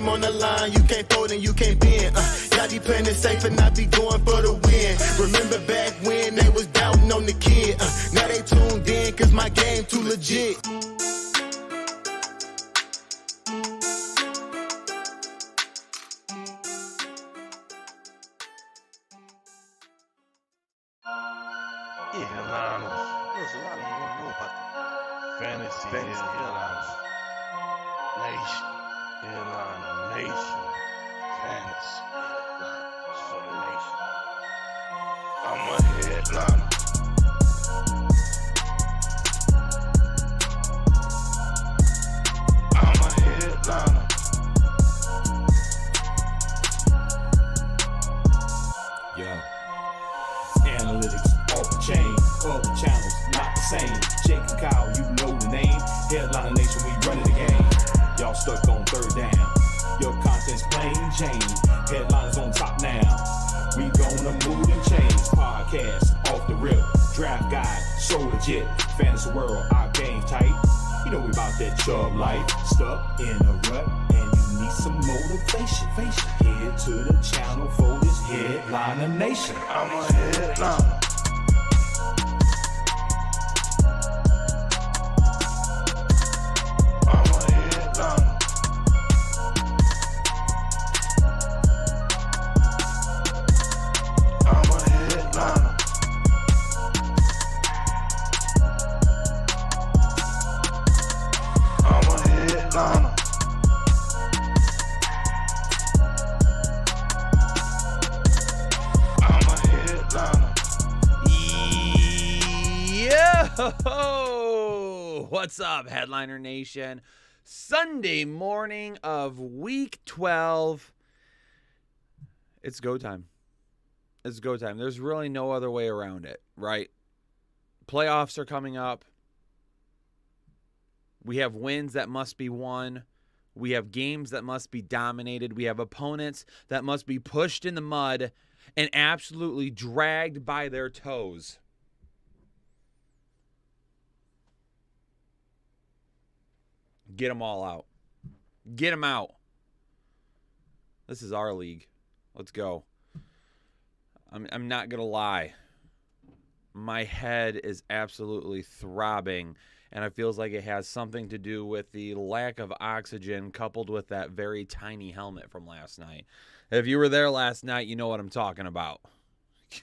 game on the line. You can't fold and you can't bend. Y'all be playing it safe and I be going for the win. Remember back when they was doubting on the kid. Now they tuned in cause my game too legit. Fantasy Headliners Nation. Headliner Nation. Fantasy Headliners for the nation. I'm a headliner. I'm a headliner. Yo. Analytics off the chain. All the channels not the same. Jake and Kyle, you know the name. Headliner Nation, we running the game. Y'all stuck on third down. Your content's plain Jane. Headliners on top now. We gonna move and change. Podcast off the rip. Draft guide, so legit. Fantasy world, our game tight. You know we about that chub life. Stuck in a rut and you need some motivation. Head to the channel for this Headliner Nation. I'm a headliner. Yo! What's up, Headliner Nation? Sunday morning of week 12. It's go time. It's go time. There's really no other way around it, right? Playoffs are coming up. We have wins that must be won. We have games that must be dominated. We have opponents that must be pushed in the mud and absolutely dragged by their toes. Get them all out. Get them out. This is our league. Let's go. I'm not going to lie. My head is absolutely throbbing, and it feels like it has something to do with the lack of oxygen coupled with that very tiny helmet from last night. If you were there last night, you know what I'm talking about.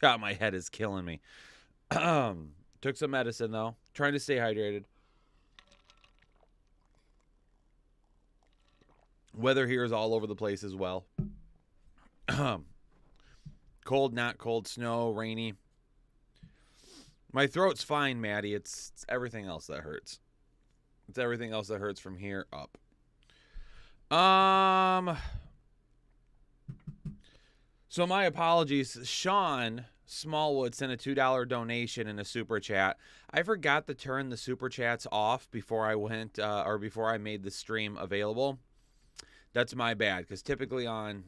God, my head is killing me. Took some medicine, though. Trying to stay hydrated. Weather here is all over the place as well. Cold, not cold, snow, rainy. My throat's fine, Maddie. It's everything else that hurts. It's everything else that hurts from here up. So my apologies. Sean Smallwood sent a $2 donation in a super chat. I forgot to turn the super chats off before I went before I made the stream available. That's my bad, because typically on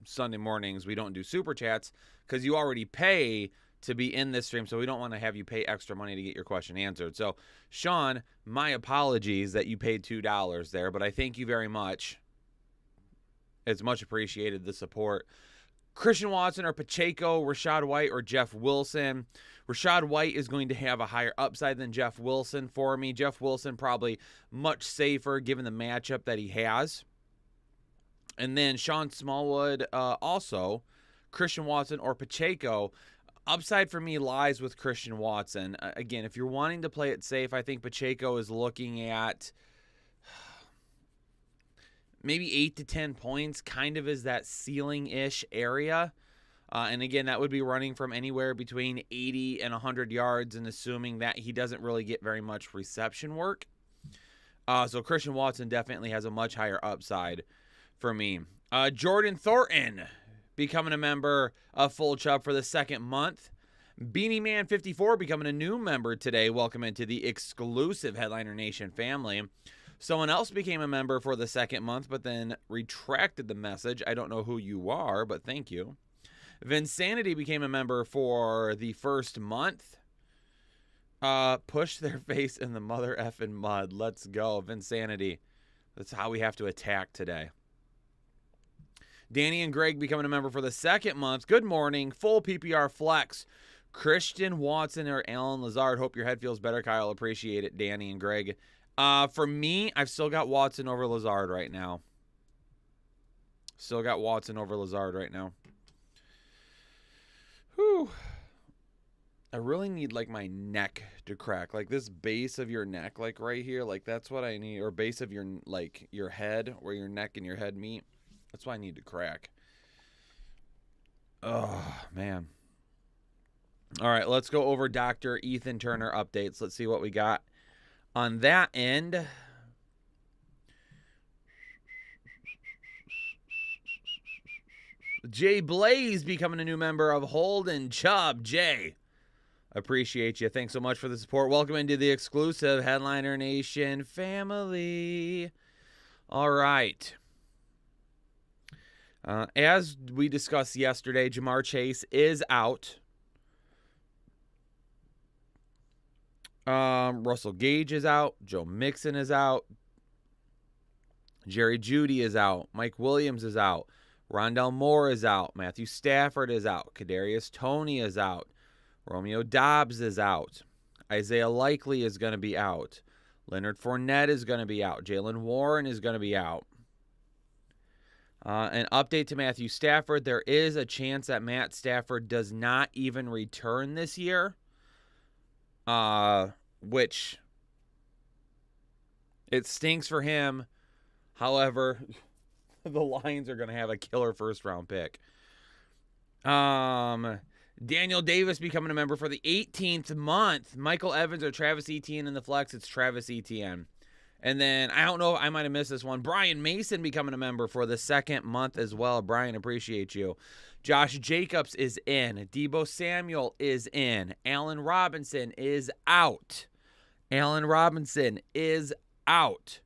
Sunday mornings we don't do super chats because you already pay to be in this stream, so we don't want to have you pay extra money to get your question answered. So, Sean, my apologies that you paid $2 there, but I thank you very much. It's much appreciated, the support. Christian Watson or Pacheco, Rachaad White or Jeff Wilson. Rachaad White is going to have a higher upside than Jeff Wilson for me. Jeff Wilson probably much safer given the matchup that he has. And then Sean Smallwood also, Christian Watson or Pacheco. Upside for me lies with Christian Watson. Again, if you're wanting to play it safe, I think Pacheco is looking at maybe 8 to 10 points, kind of is that ceiling-ish area. And again, that would be running from anywhere between 80 and 100 yards and assuming that he doesn't really get very much reception work. So Christian Watson definitely has a much higher upside for me. Jordan Thornton becoming a member of Full Chubb for the second month. Beanie Man 54 becoming a new member today. Welcome into the exclusive Headliner Nation family. Someone else became a member for the second month, but then retracted the message. I don't know who you are, but thank you. Vinsanity became a member for the first month. Push their face in the mother effing mud. Let's go, Vinsanity. That's how we have to attack today. Danny and Greg becoming a member for the second month. Good morning. Full PPR flex. Christian Watson or Alan Lazard. Hope your head feels better, Kyle. Appreciate it, Danny and Greg. For me, I've still got Watson over Lazard right now. Still got Watson over Lazard right now. Whew. I really need, like, my neck to crack. Like, this base of your neck, like, right here. Like, that's what I need. Or base of your, like, your head, where your neck and your head meet. That's why I need to crack. Oh, man. All right, let's go over Dr. Ethan Turner updates. Let's see what we got on that end. Jay Blaze becoming a new member of Holden Chubb. Jay, appreciate you. Thanks so much for the support. Welcome into the exclusive Headliner Nation family. All right. As we discussed yesterday, Jamar Chase is out. Russell Gage is out. Joe Mixon is out. Jerry Jeudy is out. Mike Williams is out. Rondell Moore is out. Matthew Stafford is out. Kadarius Toney is out. Romeo Doubs is out. Isaiah Likely is going to be out. Leonard Fournette is going to be out. Jaylen Warren is going to be out. An update to Matthew Stafford. There is a chance that Matt Stafford does not even return this year. Which it stinks for him. However, the Lions are going to have a killer first-round pick. Daniel Davis becoming a member for the 18th month. Michael Evans or Travis Etienne in the flex. It's Travis Etienne. And then, I don't know, I might have missed this one. Brian Mason becoming a member for the second month as well. Brian, appreciate you. Josh Jacobs is in. Deebo Samuel is in. Allen Robinson is out. Allen Robinson is out.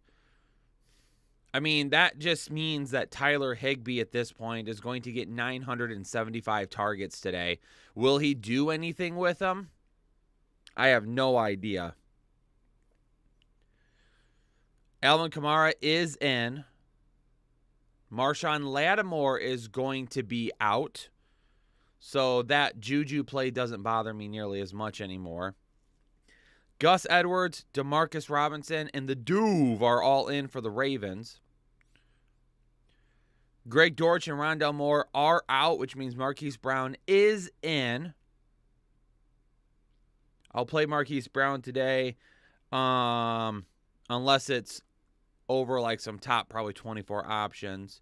I mean, that just means that Tyler Higbee at this point is going to get 975 targets today. Will he do anything with them? I have no idea. Alvin Kamara is in. Marshawn Lattimore is going to be out. So that Juju play doesn't bother me nearly as much anymore. Gus Edwards, Demarcus Robinson, and the Duve are all in for the Ravens. Greg Dortch and Rondell Moore are out, which means Marquise Brown is in. I'll play Marquise Brown today, unless it's over like some top probably 24 options.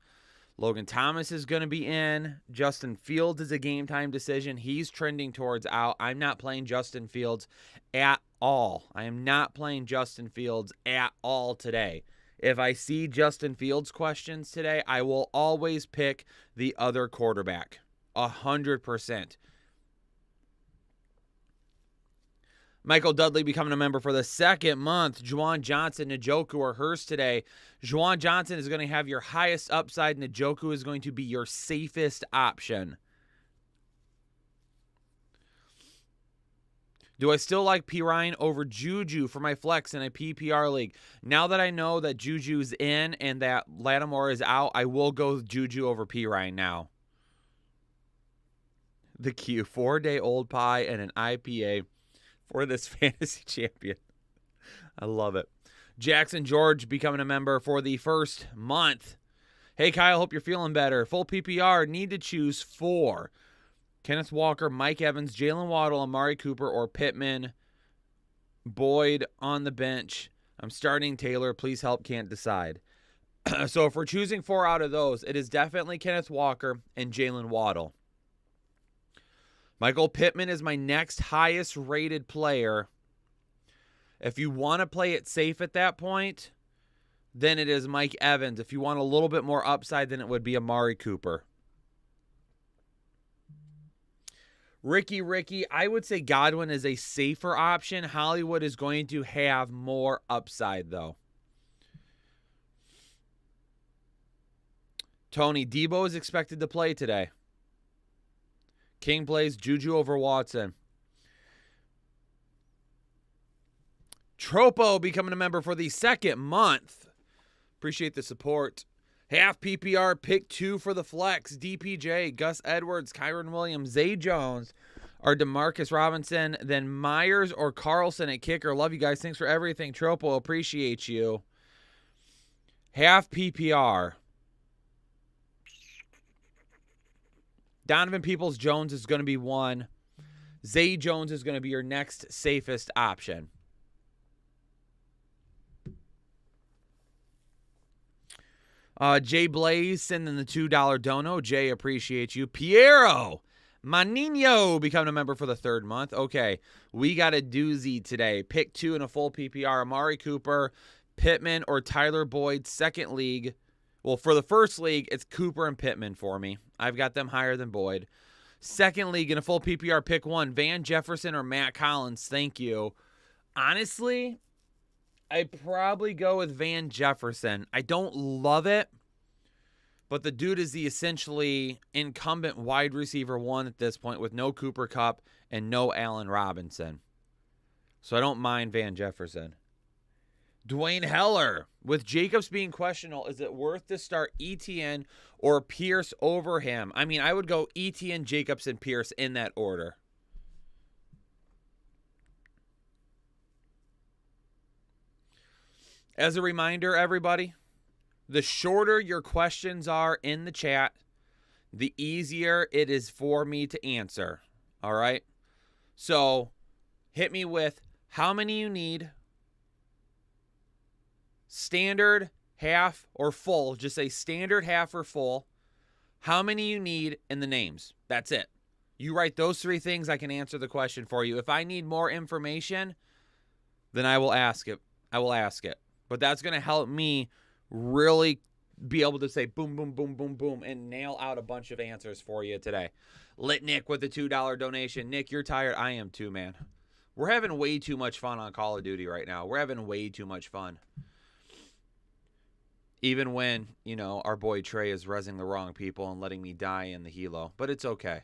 Logan Thomas is going to be in. Justin Fields is a game time decision. He's trending towards out. I'm not playing Justin Fields at all. I am not playing Justin Fields at all today. If I see Justin Fields questions today, I will always pick the other quarterback. 100%. Michael Dudley becoming a member for the second month. Juwan Johnson, Njoku or Hurst today. Juwan Johnson is going to have your highest upside. Njoku is going to be your safest option. Do I still like P. Ryan over Juju for my flex in a PPR league? Now that I know that Juju's in and that Lattimore is out, I will go Juju over P. Ryan now. The Q, 4-day-old pie and an IPA for this fantasy champion. I love it. Jackson George becoming a member for the first month. Hey, Kyle, hope you're feeling better. Full PPR, need to choose 4. Kenneth Walker, Mike Evans, Jalen Waddle, Amari Cooper, or Pittman. Boyd on the bench. I'm starting Taylor. Please help, can't decide. So if we're choosing 4 out of those, it is definitely Kenneth Walker and Jalen Waddle. Michael Pittman is my next highest rated player. If you want to play it safe at that point, then it is Mike Evans. If you want a little bit more upside, then it would be Amari Cooper. Ricky, I would say Godwin is a safer option. Hollywood is going to have more upside, though. Tony, Deebo is expected to play today. King plays Juju over Watson. Tropo becoming a member for the second month. Appreciate the support. Half PPR, pick 2 for the flex. DPJ, Gus Edwards, Kyron Williams, Zay Jones, or DeMarcus Robinson, then Myers or Carlson at kicker. Love you guys. Thanks for everything. Tropo, appreciate you. Half PPR. Donovan Peoples-Jones is going to be 1. Zay Jones is going to be your next safest option. Jay Blaze sending the $2 dono. Jay, appreciate you. Piero Manino becoming a member for the 3rd month. Okay, we got a doozy today. Pick 2 in a full PPR. Amari Cooper, Pittman, or Tyler Boyd. Second league. Well, for the first league, it's Cooper and Pittman for me. I've got them higher than Boyd. Second league in a full PPR, pick 1. Van Jefferson or Matt Collins. Thank you. Honestly, I'd probably go with Van Jefferson. I don't love it, but the dude is the essentially incumbent wide receiver 1 at this point with no Cooper Kupp and no Allen Robinson. So I don't mind Van Jefferson. Dwayne Heller, with Jacobs being questionable, is it worth to start ETN or Pierce over him? I mean, I would go ETN, Jacobs, and Pierce in that order. As a reminder, everybody, the shorter your questions are in the chat, the easier it is for me to answer. All right? So hit me with how many you need, standard, half, or full. Just say standard, half, or full. How many you need, and the names. That's it. You write those 3 things, I can answer the question for you. If I need more information, then I will ask it. But that's going to help me really be able to say boom, boom, boom, boom, boom, and nail out a bunch of answers for you today. Lit Nick with the $2 donation. Nick, you're tired. I am too, man. We're having way too much fun on Call of Duty right now. We're having way too much fun. Even when, you know, our boy Trey is rezzing the wrong people and letting me die in the helo. But it's okay.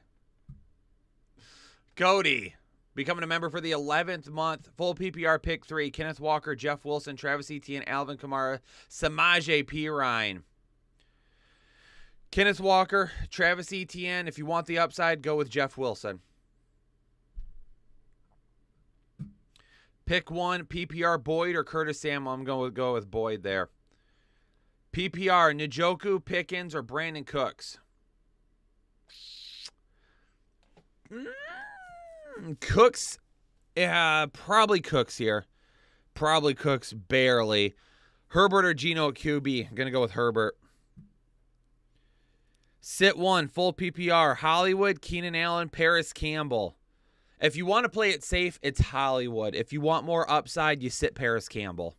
Cody, becoming a member for the 11th month. Full PPR pick 3. Kenneth Walker, Jeff Wilson, Travis Etienne, Alvin Kamara, Samaje Perine. Kenneth Walker, Travis Etienne. If you want the upside, go with Jeff Wilson. Pick 1, PPR Boyd or Curtis Samuel. I'm going to go with Boyd there. PPR, Njoku, Pickens, or Brandon Cooks? Cooks, probably Cooks here. Probably Cooks, barely. Herbert or Geno at QB? I'm going to go with Herbert. Sit 1, full PPR. Hollywood, Keenan Allen, Paris Campbell. If you want to play it safe, it's Hollywood. If you want more upside, you sit Paris Campbell.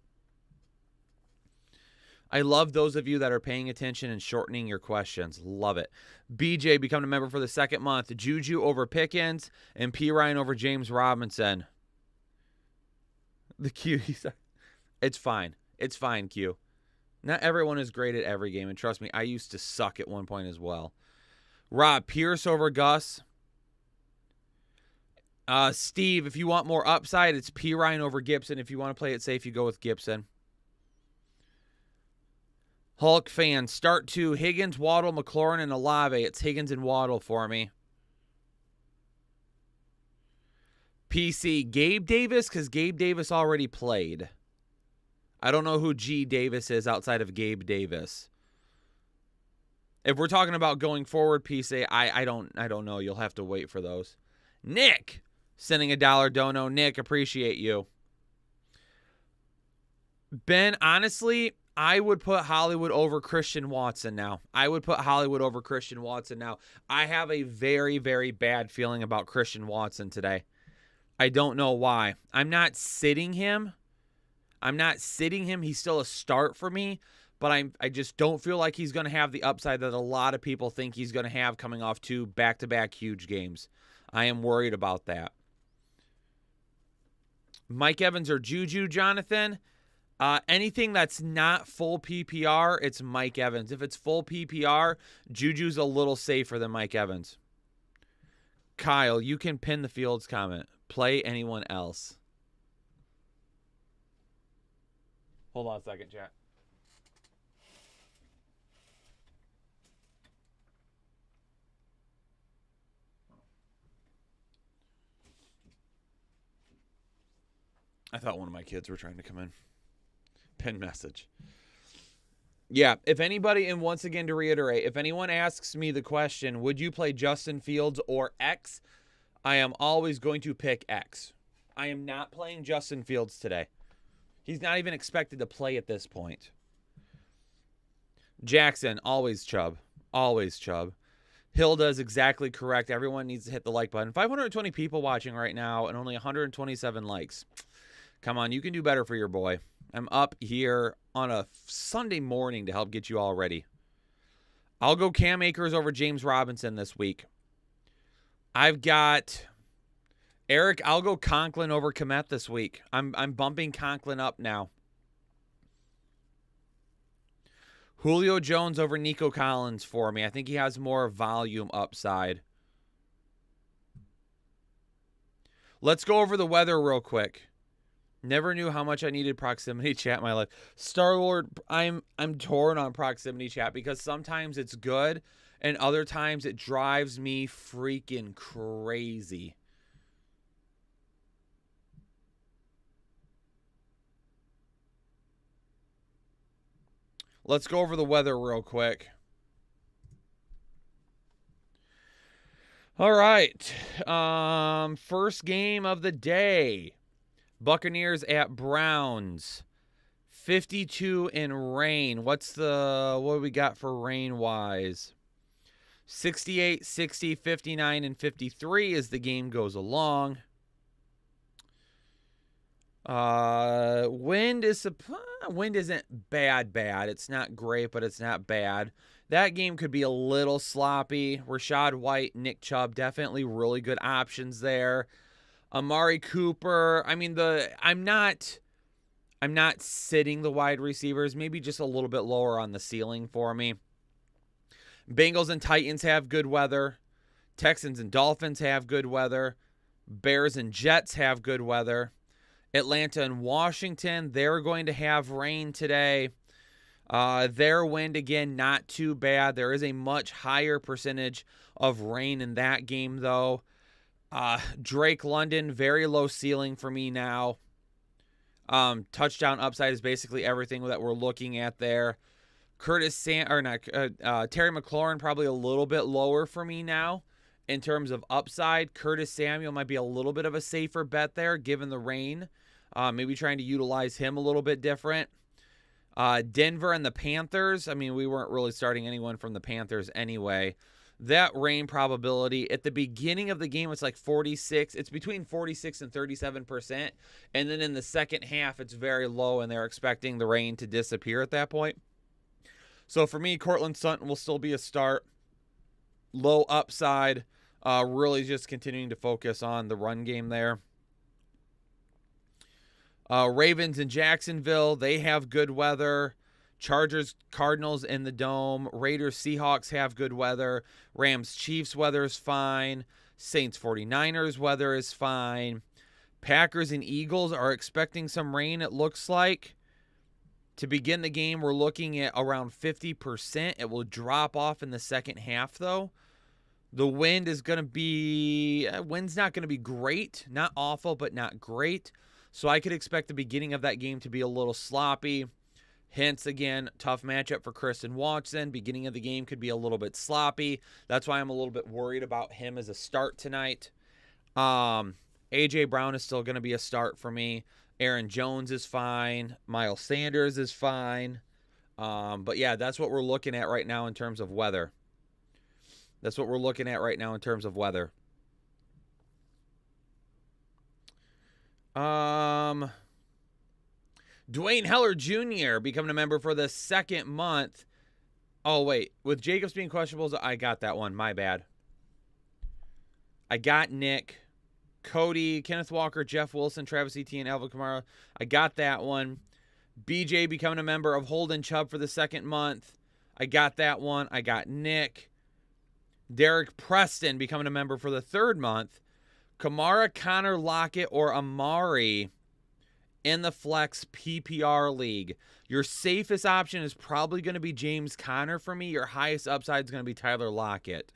I love those of you that are paying attention and shortening your questions. Love it. BJ becoming a member for the 2nd month. Juju over Pickens and Perine over James Robinson. The Q, he said, it's fine. It's fine, Q. Not everyone is great at every game, and trust me, I used to suck at one point as well. Rob, Pierce over Gus. Steve, if you want more upside, it's Perine over Gibson. If you want to play it safe, you go with Gibson. Hulk fan, start 2, Higgins, Waddle, McLaurin, and Olave. It's Higgins and Waddle for me. PC, Gabe Davis, because Gabe Davis already played. I don't know who G Davis is outside of Gabe Davis. If we're talking about going forward, PC, I don't know. You'll have to wait for those. Nick, sending a $1 dono. Nick, appreciate you. Ben, honestly, I would put Hollywood over Christian Watson now. I have a very, very bad feeling about Christian Watson today. I don't know why. I'm not sitting him. He's still a start for me, but I just don't feel like he's going to have the upside that a lot of people think he's going to have coming off 2 back-to-back huge games. I am worried about that. Mike Evans or Juju, Jonathan? Anything that's not full PPR, it's Mike Evans. If it's full PPR, Juju's a little safer than Mike Evans. Kyle, you can pin the Fields comment. Play anyone else. Hold on a second, chat. I thought one of my kids were trying to come in. Pin message. Yeah, if anybody, and once again to reiterate, if anyone asks me the question, would you play Justin Fields or X? I am always going to pick X. I am not playing Justin Fields today. He's not even expected to play at this point. Jackson, always Chubb. Always Chubb. Hilda is exactly correct. Everyone needs to hit the like button. 520 people watching right now and only 127 likes. Come on, you can do better for your boy. I'm up here on a Sunday morning to help get you all ready. I'll go Cam Akers over James Robinson this week. I've got Eric. I'll go Conklin over Kmet this week. I'm bumping Conklin up now. Julio Jones over Nico Collins for me. I think he has more volume upside. Let's go over the weather real quick. Never knew how much I needed proximity chat in my life. Star-Lord, I'm torn on proximity chat because sometimes it's good and other times it drives me freaking crazy. Let's go over the weather real quick. All right. First game of the day. Buccaneers at Browns. 52 in rain. What do we got for rain-wise? 68, 60, 59, and 53 as the game goes along. Wind isn't bad. It's not great, but it's not bad. That game could be a little sloppy. Rashad White, Nick Chubb, definitely really good options there. Amari Cooper. I mean, I'm not sitting the wide receivers. Maybe just a little bit lower on the ceiling for me. Bengals and Titans have good weather. Texans and Dolphins have good weather. Bears and Jets have good weather. Atlanta and Washington, they're going to have rain today. Their wind, again, not too bad. There is a much higher percentage of rain in that game, though. Drake London, very low ceiling for me now. Touchdown upside is basically everything that we're looking at there. Terry McLaurin probably a little bit lower for me now in terms of upside. Curtis Samuel might be a little bit of a safer bet there given the rain. Maybe trying to utilize him a little bit different. Denver and the Panthers. I mean, we weren't really starting anyone from the Panthers anyway. That rain probability at the beginning of the game, it's like 46. It's between 46 and 37%. And then in the second half, it's very low, and they're expecting the rain to disappear at that point. So for me, Cortland Sutton will still be a start. Low upside. Really just continuing to focus on the run game there. Ravens in Jacksonville, they have good weather. Chargers, Cardinals in the Dome. Raiders, Seahawks have good weather. Rams, Chiefs weather is fine. Saints, 49ers weather is fine. Packers and Eagles are expecting some rain, it looks like. To begin the game, we're looking at around 50%. It will drop off in the second half, though. The wind is going to be... wind's not going to be great. Not awful, but not great. So I could expect the beginning of that game to be a little sloppy. Hence, again, tough matchup for Christian Watson. Beginning of the game could be a little bit sloppy. That's why I'm a little bit worried about him as a start tonight. A.J. Brown is still going to be a start for me. Aaron Jones is fine. Miles Sanders is fine. But, yeah, that's what we're looking at right now in terms of weather. Dwayne Heller Jr. becoming a member for the second month. Oh, wait. With Jacobs being questionable, I got that one. My bad. I got Nick, Cody, Kenneth Walker, Jeff Wilson, Travis Etienne, Alvin Kamara. I got that one. BJ becoming a member of Holden Chubb for the second month. I got that one. I got Nick. Derek Preston becoming a member for the third month. Kamara, Connor, Lockett, or Amari in the flex PPR league. Your safest option is probably going to be James Conner for me. Your highest upside is going to be Tyler Lockett.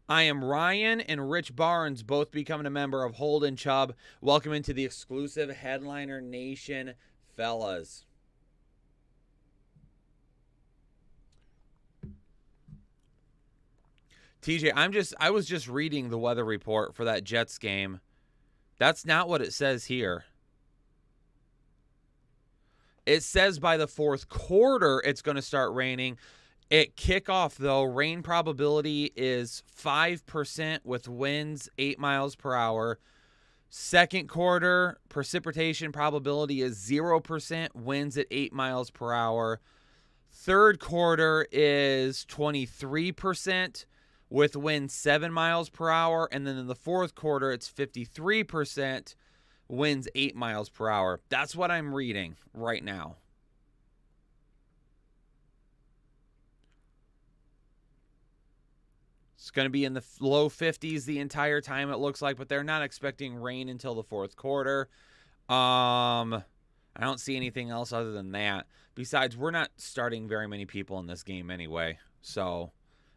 I am Ryan and Rich Barnes, both becoming a member of Holden Chubb. Welcome into the exclusive Headliner Nation, fellas. TJ, I was just reading the weather report for that Jets game. That's not what it says here. It says by the fourth quarter it's going to start raining. At kickoff, though, rain probability is 5% with winds 8 miles per hour. Second quarter, precipitation probability is 0%, winds at 8 miles per hour. Third quarter is 23% with winds 7 miles per hour. And then in the fourth quarter, it's 53%, winds 8 miles per hour. That's what I'm reading right now. It's going to be in the low 50s the entire time, it looks like, but they're not expecting rain until the fourth quarter. I don't see anything else other than that. Besides, we're not starting very many people in this game anyway. So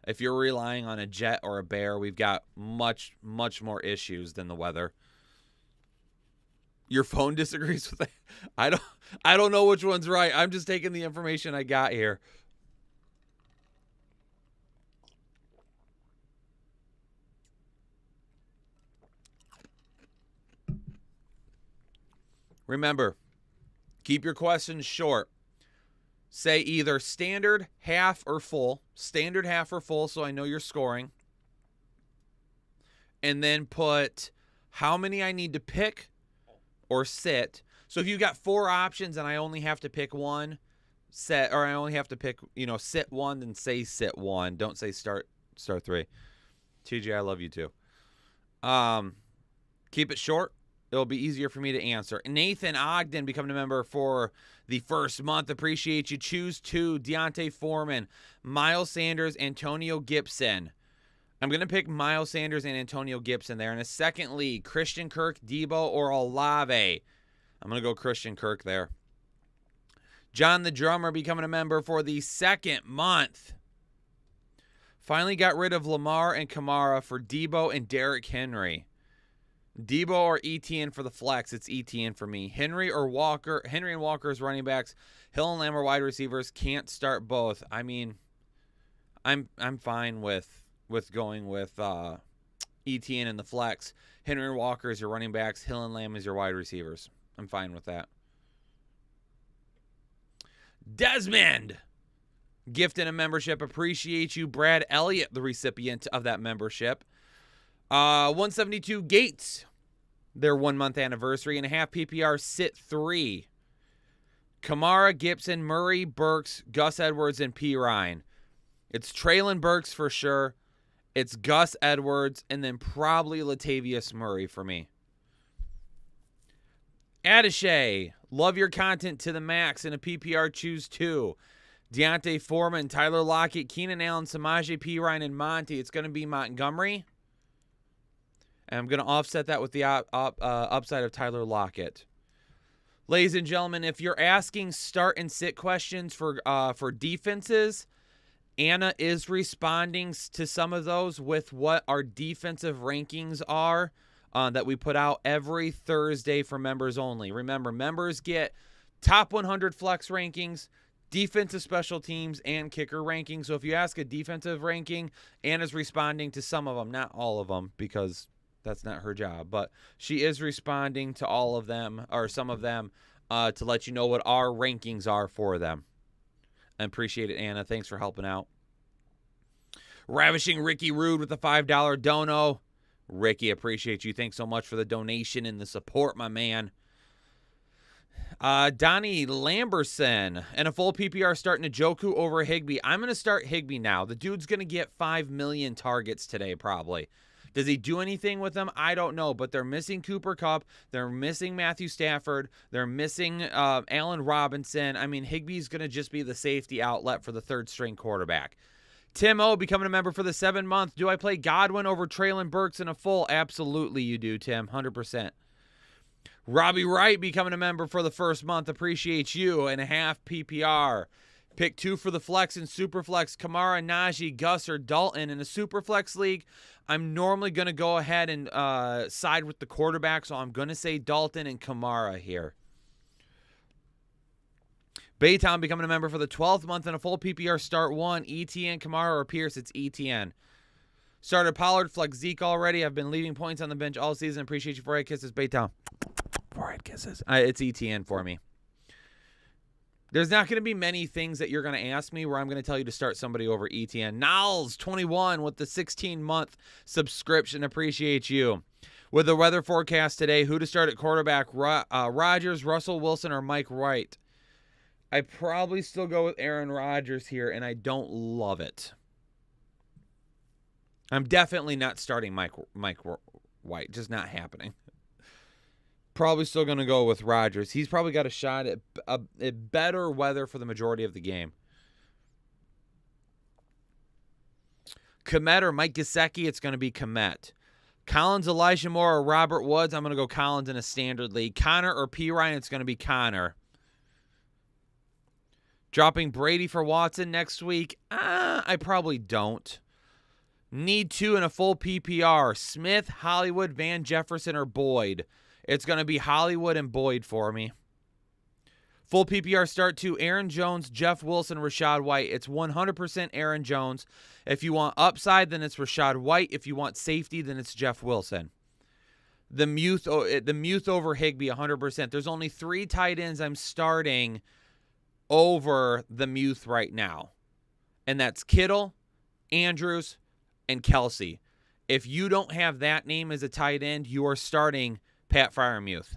if you're relying on a Jet or a Bear, we've got much, much more issues than the weather. Your phone disagrees with that? I don't know which one's right. I'm just taking the information I got here. Remember, keep your questions short. Say either standard, half, or full. Standard, half, or full, so I know you're scoring. And then put how many I need to pick or sit. So if you got 4 options and I only have to pick one, set, or I only have to pick, sit one, then say sit one. Don't say start 3. TJ, I love you too. Keep it short. It'll be easier for me to answer. Nathan Ogden becoming a member for the first month. Appreciate you. Choose 2. Deontay Foreman, Miles Sanders, Antonio Gibson. I'm going to pick Miles Sanders and Antonio Gibson there. In a second league, Christian Kirk, Debo, or Olave. I'm going to go Christian Kirk there. John the Drummer becoming a member for the second month. Finally got rid of Lamar and Kamara for Debo and Derrick Henry. Debo or Etienne for the flex. It's Etienne for me. Henry and Walker as running backs. Hill and Lamb are wide receivers. Can't start both. I mean, I'm fine with going with Etienne in the flex. Henry and Walker is your running backs. Hill and Lamb is your wide receivers. I'm fine with that. Desmond, gifted a membership. Appreciate you. Brad Elliott, the recipient of that membership. 172 Gates, their 1 month anniversary, and a half PPR sit 3. Kamara, Gibson, Murray, Burks, Gus Edwards, and P. Ryan. It's Treylon Burks for sure. It's Gus Edwards, and then probably Latavius Murray for me. Addishay, love your content to the max. In a PPR, choose 2. Deontay Foreman, Tyler Lockett, Keenan Allen, Samaje P. Ryan, and Monty. It's going to be Montgomery. And I'm going to offset that with the upside of Tyler Lockett. Ladies and gentlemen, if you're asking start and sit questions for defenses, Anna is responding to some of those with what our defensive rankings are that we put out every Thursday for members only. Remember, members get top 100 flex rankings, defensive special teams, and kicker rankings. So if you ask a defensive ranking, Anna's responding to some of them, not all of them, because that's not her job. But she is responding to all of them, or some of them, to let you know what our rankings are for them. I appreciate it, Anna. Thanks for helping out. Ravishing Ricky Rude with the $5 dono. Ricky, appreciate you. Thanks so much for the donation and the support, my man. Donnie Lamberson and a full PPR starting Njoku over Higbee. I'm going to start Higbee now. The dude's going to get 5 million targets today probably. Does he do anything with them? I don't know, but they're missing Cooper Kupp. They're missing Matthew Stafford. They're missing Allen Robinson. I mean, Higbee's going to just be the safety outlet for the third-string quarterback. Tim O, becoming a member for the 7 month. Do I play Godwin over Treylon Burks in a full? Absolutely you do, Tim. 100%. Robbie Wright becoming a member for the first month. Appreciate you. And a half PPR. Pick 2 for the flex and Superflex. Kamara, Najee, Gus, or Dalton. In a Superflex league, I'm normally going to go ahead and side with the quarterback, so I'm going to say Dalton and Kamara here. Baytown becoming a member for the 12th month in a full PPR start 1. ETN, Kamara, or Pierce? It's ETN. Started Pollard, flex Zeke already. I've been leaving points on the bench all season. Appreciate you. Forehead kisses, Baytown. Forehead kisses. It's ETN for me. There's not going to be many things that you're going to ask me where I'm going to tell you to start somebody over ETN. Niles, 21, with the 16-month subscription. Appreciate you. With the weather forecast today, who to start at quarterback? Rodgers, Russell Wilson, or Mike Wright? I probably still go with Aaron Rodgers here, and I don't love it. I'm definitely not starting Mike White. Just not happening. Probably still going to go with Rodgers. He's probably got a shot at better weather for the majority of the game. Kmet or Mike Gesicki? It's going to be Kmet. Collins, Elijah Moore, or Robert Woods? I'm going to go Collins in a standard league. Connor or P. Ryan? It's going to be Connor. Dropping Brady for Watson next week? I probably don't. Need 2 in a full PPR. Smith, Hollywood, Van Jefferson, or Boyd? It's going to be Hollywood and Boyd for me. Full PPR start 2. Aaron Jones, Jeff Wilson, Rachaad White. It's 100% Aaron Jones. If you want upside, then it's Rachaad White. If you want safety, then it's Jeff Wilson. The Muth over Higbee, 100%. There's only 3 tight ends I'm starting over the Muth right now. And that's Kittle, Andrews, and Kelsey. If you don't have that name as a tight end, you are starting Pat Freiermuth.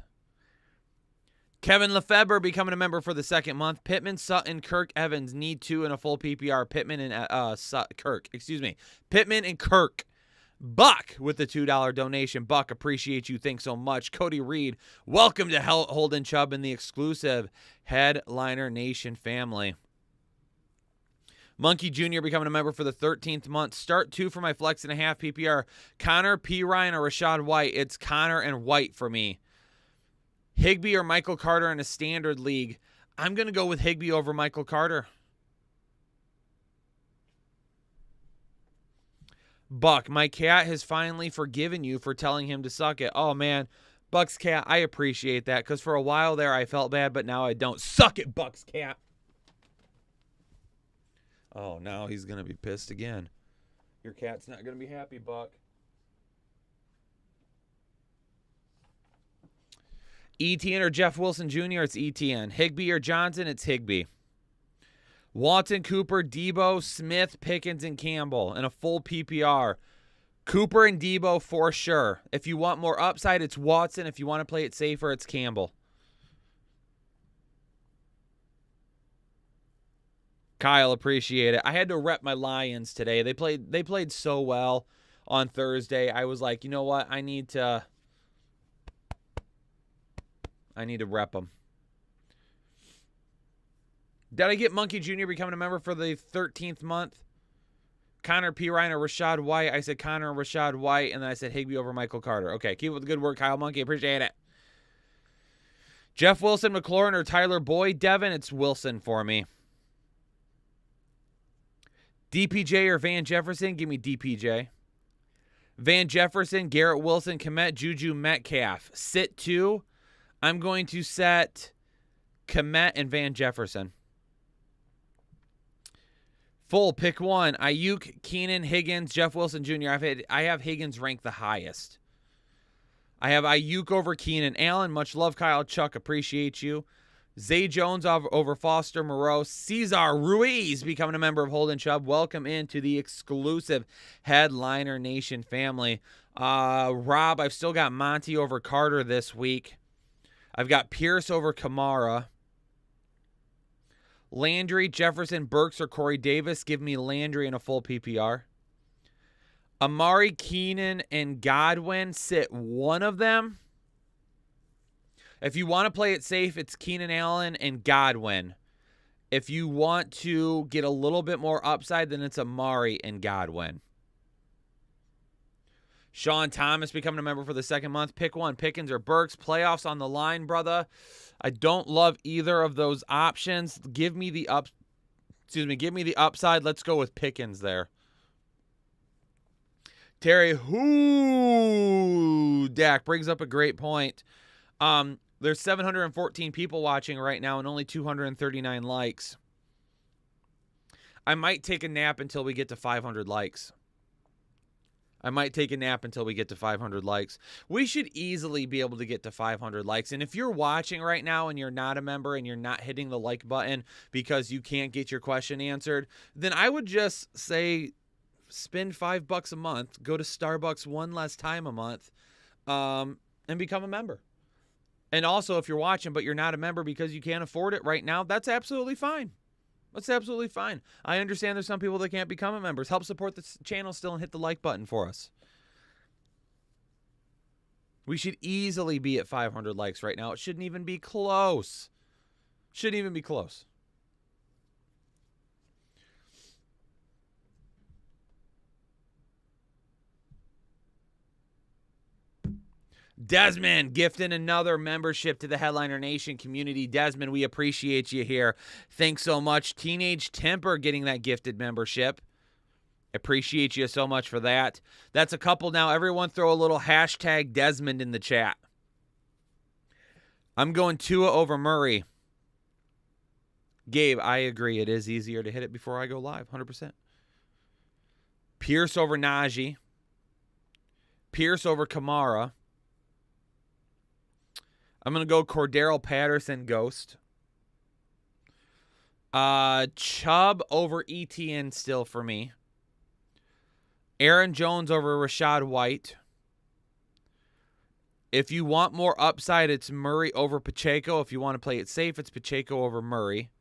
Kevin Lefebvre becoming a member for the 2nd month. Pittman, Sutton, Kirk, Evans need 2 in a full PPR. Pittman and Kirk. Buck with the $2 donation. Buck, appreciate you. Thanks so much. Cody Reed, welcome to Holden Chubb and the exclusive Headliner Nation family. Monkey Jr. becoming a member for the 13th month. Start 2 for my flex and a half PPR. Connor, P. Ryan, or Rachaad White? It's Connor and White for me. Higbee or Michael Carter in a standard league? I'm going to go with Higbee over Michael Carter. Buck, my cat has finally forgiven you for telling him to suck it. Oh, man. Buck's cat, I appreciate that, because for a while there I felt bad, but now I don't. Suck it, Buck's cat. Oh, now he's going to be pissed again. Your cat's not going to be happy, Buck. ETN or Jeff Wilson Jr.? It's ETN. Higbee or Johnson? It's Higbee. Watson, Cooper, Debo, Smith, Pickens, and Campbell in a full PPR. Cooper and Debo for sure. If you want more upside, it's Watson. If you want to play it safer, it's Campbell. Kyle, appreciate it. I had to rep my Lions today. They played so well on Thursday. I was like, you know what? I need to rep them. Did I get Monkey Jr. becoming a member for the 13th month? Connor, P. Ryan, or Rachaad White? I said Connor and Rachaad White, and then I said Higbee over Michael Carter. Okay, keep up with the good work, Kyle Monkey. Appreciate it. Jeff Wilson, McLaurin, or Tyler Boyd? Devin, it's Wilson for me. DPJ or Van Jefferson? Give me DPJ. Van Jefferson, Garrett Wilson, Kmet, Juju, Metcalf. Sit 2. I'm going to set Kmet and Van Jefferson. Full, pick 1. Ayuk, Keenan, Higgins, Jeff Wilson Jr. I have Higgins ranked the highest. I have Ayuk over Keenan Allen. Much love, Kyle. Chuck, appreciate you. Zay Jones over Foster Moreau. Cesar Ruiz becoming a member of Holden Chubb. Welcome into the exclusive Headliner Nation family. Rob, I've still got Monty over Carter this week. I've got Pierce over Kamara. Landry, Jefferson, Burks, or Corey Davis. Give me Landry in a full PPR. Amari, Keenan, and Godwin. Sit 1 of them. If you want to play it safe, it's Keenan Allen and Godwin. If you want to get a little bit more upside, then it's Amari and Godwin. Sean Thomas becoming a member for the 2nd month. Pick 1, Pickens or Burks. Playoffs on the line, brother. I don't love either of those options. Give me the upside. Let's go with Pickens there. Terry Dak brings up a great point. There's 714 people watching right now and only 239 likes. I might take a nap until we get to 500 likes. We should easily be able to get to 500 likes. And if you're watching right now and you're not a member and you're not hitting the like button because you can't get your question answered, then I would just say spend $5 a month, go to Starbucks one less time a month, and become a member. And also, if you're watching but you're not a member because you can't afford it right now, that's absolutely fine. That's absolutely fine. I understand there's some people that can't become members. Help support the channel still and hit the like button for us. We should easily be at 500 likes right now. It shouldn't even be close. Shouldn't even be close. Desmond gifting another membership to the Headliner Nation community. Desmond, we appreciate you here. Thanks so much. Teenage Temper getting that gifted membership. Appreciate you so much for that. That's a couple now. Everyone throw a little hashtag Desmond in the chat. I'm going Tua over Murray. Gabe, I agree. It is easier to hit it before I go live. 100%. Pierce over Najee. Pierce over Kamara. I'm going to go Cordero Patterson Ghost. Chubb over ETN still for me. Aaron Jones over Rashad White. If you want more upside, it's Murray over Pacheco. If you want to play it safe, it's Pacheco over Murray.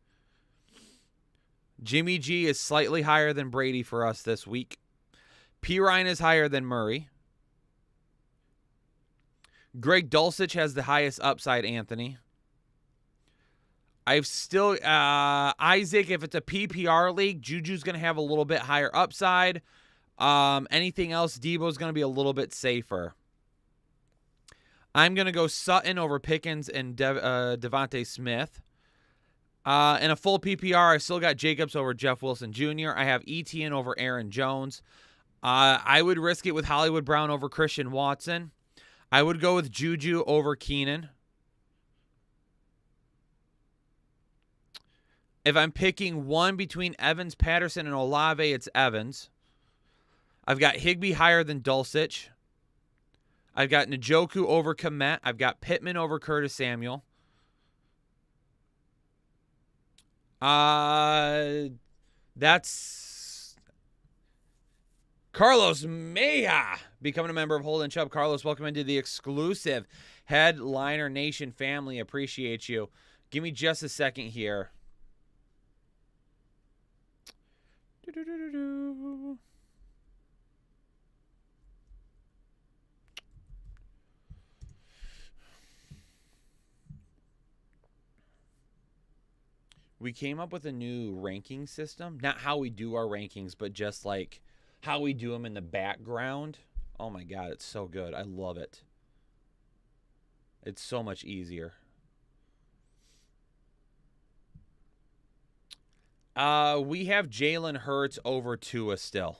Jimmy G is slightly higher than Brady for us this week. Pirine is higher than Murray. Greg Dulcich has the highest upside, Anthony. I've still, Isaac, if it's a PPR league, Juju's going to have a little bit higher upside. Anything else, Debo's going to be a little bit safer. I'm going to go Sutton over Pickens and Devontae Smith. In a full PPR, I still got Jacobs over Jeff Wilson Jr. I have Etienne over Aaron Jones. I would risk it with Hollywood Brown over Christian Watson. I would go with Juju over Keenan. If I'm picking one between Evans, Patterson, and Olave, it's Evans. I've got Higbee higher than Dulcich. I've got Njoku over Kmet. I've got Pittman over Curtis Samuel. That's Carlos Meja becoming a member of Holden Chubb. Carlos, welcome into the exclusive Headliner Nation family. Appreciate you. Give me just a second here. We came up with a new ranking system. Not how we do our rankings, but just like how we do them in the background. Oh my God, it's so good. I love it. It's so much easier. We have Jalen Hurts over Tua still.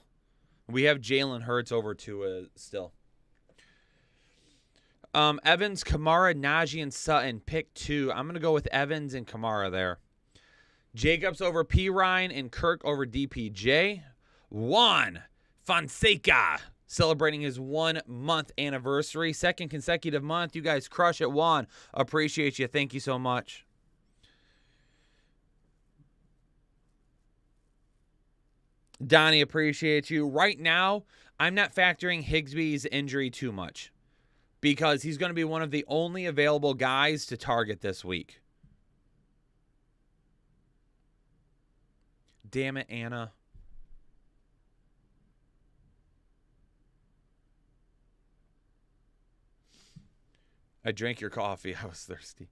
Evans, Kamara, Najee, and Sutton. Pick two. I'm going to go with Evans and Kamara there. Jacobs over Pirine and Kirk over DPJ. Juan Fonseca celebrating his 1 month anniversary. Second consecutive month. You guys crush it, Juan. Appreciate you. Thank you so much. Donnie, appreciate you. Right now, I'm not factoring Higsby's injury too much because he's going to be one of the only available guys to target this week. Damn it, Anna. I drank your coffee. I was thirsty.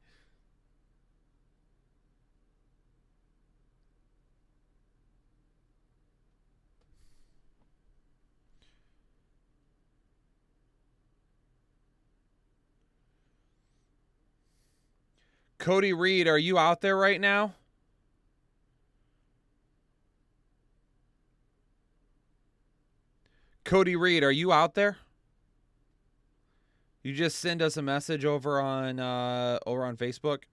Cody Reed, are you out there right now? Cody Reed, are you out there? You just send us a message over on Facebook.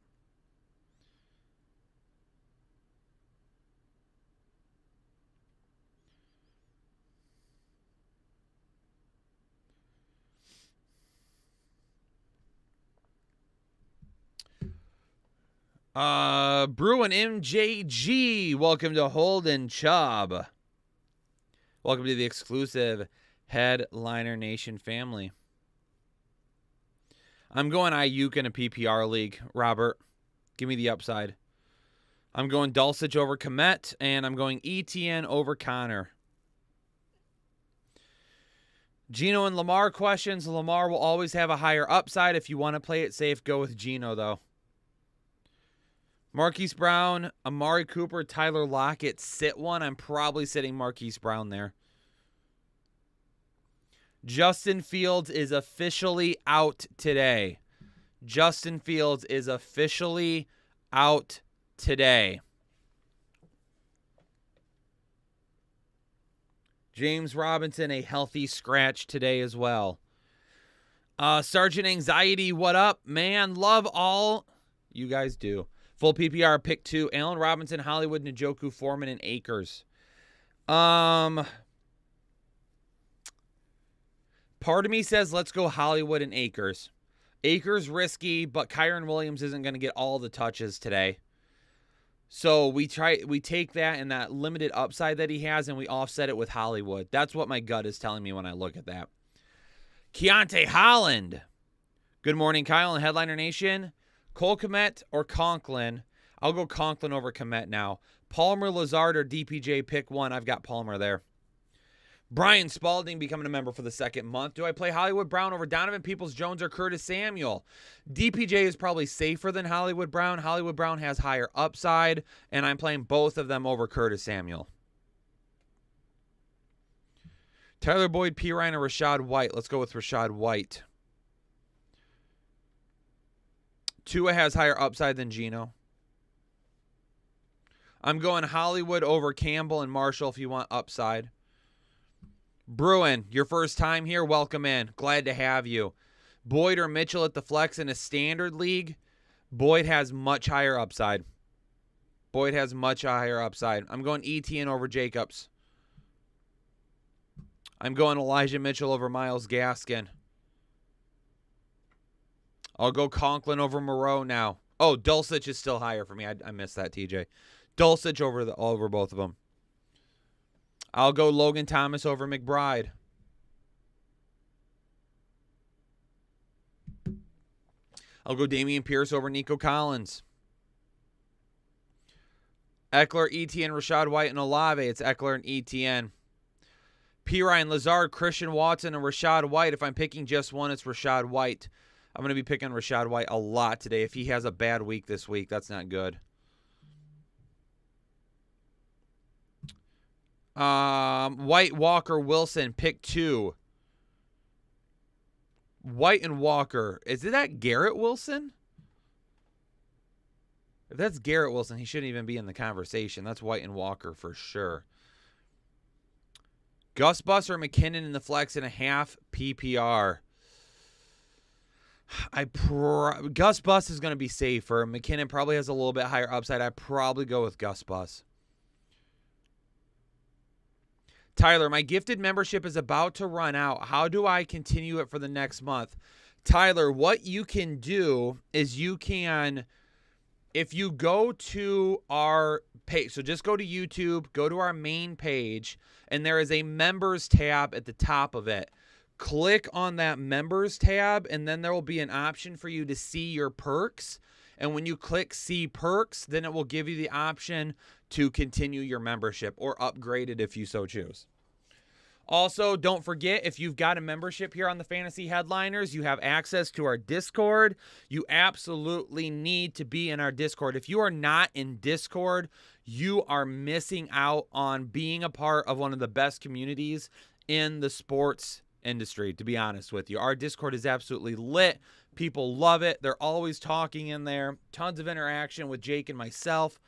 Bruin MJG, welcome to Holden Chubb. Welcome to the exclusive Headliner Nation family. I'm going Ayuk in a PPR league, Robert. Give me the upside. I'm going Dulcich over Komet, and I'm going ETN over Connor. Gino and Lamar questions. Lamar will always have a higher upside. If you want to play it safe, go with Gino, though. Marquise Brown, Amari Cooper, Tyler Lockett, sit one. I'm probably sitting Marquise Brown there. Justin Fields is officially out today. Justin Fields is officially out today. James Robinson, a healthy scratch today as well. Sergeant Anxiety, what up, man? Love all you guys do. Full PPR, pick 2. Allen Robinson, Hollywood, Njoku, Foreman, and Akers. Part of me says let's go Hollywood and Akers. Akers risky, but Kyron Williams isn't going to get all the touches today. So we take that and that limited upside that he has, and we offset it with Hollywood. That's what my gut is telling me when I look at that. Keontae Holland. Good morning, Kyle and Headliner Nation. Cole Kmet or Conklin? I'll go Conklin over Kmet now. Palmer, Lazard, or DPJ, pick one. I've got Palmer there. Brian Spalding becoming a member for the second month. Do I play Hollywood Brown over Donovan Peoples-Jones or Curtis Samuel? DPJ is probably safer than Hollywood Brown. Hollywood Brown has higher upside, and I'm playing both of them over Curtis Samuel. Tyler Boyd, Pirine, or Rachaad White? Let's go with Rachaad White. Tua has higher upside than Geno. I'm going Hollywood over Campbell and Marshall if you want upside. Bruin, your first time here, welcome in. Glad to have you. Boyd or Mitchell at the flex in a standard league? Boyd has much higher upside. Boyd has much higher upside. I'm going ETN over Jacobs. I'm going Elijah Mitchell over Myles Gaskin. I'll go Conklin over Moreau now. Oh, Dulcich is still higher for me. I missed that, TJ. Dulcich over both of them. I'll go Logan Thomas over McBride. I'll go Dameon Pierce over Nico Collins. Eckler, ETN, Rachaad White, and Olave. It's Eckler and ETN. Pirine, Lazard, Christian Watson, and Rachaad White. If I'm picking just one, it's Rachaad White. I'm going to be picking Rachaad White a lot today. If he has a bad week this week, that's not good. White, Walker, Wilson, pick 2. White and Walker. Is that Garrett Wilson? If that's Garrett Wilson, he shouldn't even be in the conversation. That's White and Walker for sure. Gus Bus or McKinnon in the flex in a half PPR. Gus Bus is going to be safer. McKinnon probably has a little bit higher upside. I'd probably go with Gus Bus. Tyler, my gifted membership is about to run out. How do I continue it for the next month? Tyler, what you can do is you can, if you go to our page, so just go to YouTube, go to our main page, and there is a members tab at the top of it. Click on that members tab, and then there will be an option for you to see your perks. And when you click see perks, then it will give you the option to continue your membership or upgrade it if you so choose. Also, don't forget, if you've got a membership here on the Fantasy Headliners, you have access to our Discord. You absolutely need to be in our Discord. If you are not in Discord, you are missing out on being a part of one of the best communities in the sports industry, to be honest with you. Our Discord is absolutely lit. People love it. They're always talking in there. Tons of interaction with Jake and myself.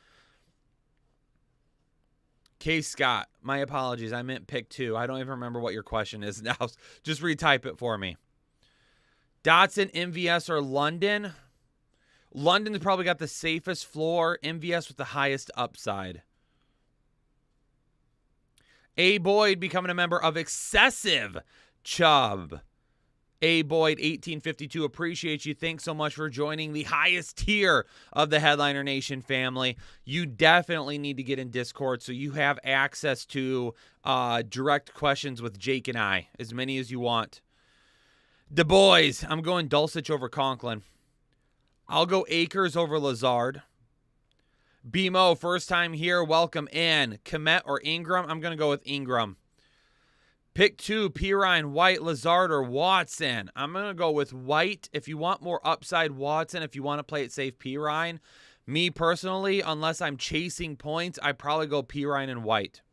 Case Scott, my apologies. I meant pick 2. I don't even remember what your question is now. Just retype it for me. Dotson, MVS, or London? London's probably got the safest floor. MVS with the highest upside. A. Boyd becoming a member of Excessive Chubb. A. Boyd, 1852, appreciate you. Thanks so much for joining the highest tier of the Headliner Nation family. You definitely need to get in Discord so you have access to direct questions with Jake and I, as many as you want. The boys, I'm going Dulcich over Conklin. I'll go Akers over Lazard. BMO, first time here, welcome in. Kmet or Ingram? I'm going to go with Ingram. Pick 2, Pirine, White, Lazard, or Watson. I'm going to go with White. If you want more upside, Watson. If you want to play it safe, Pirine. Me personally, unless I'm chasing points, I'd probably go Pirine and White.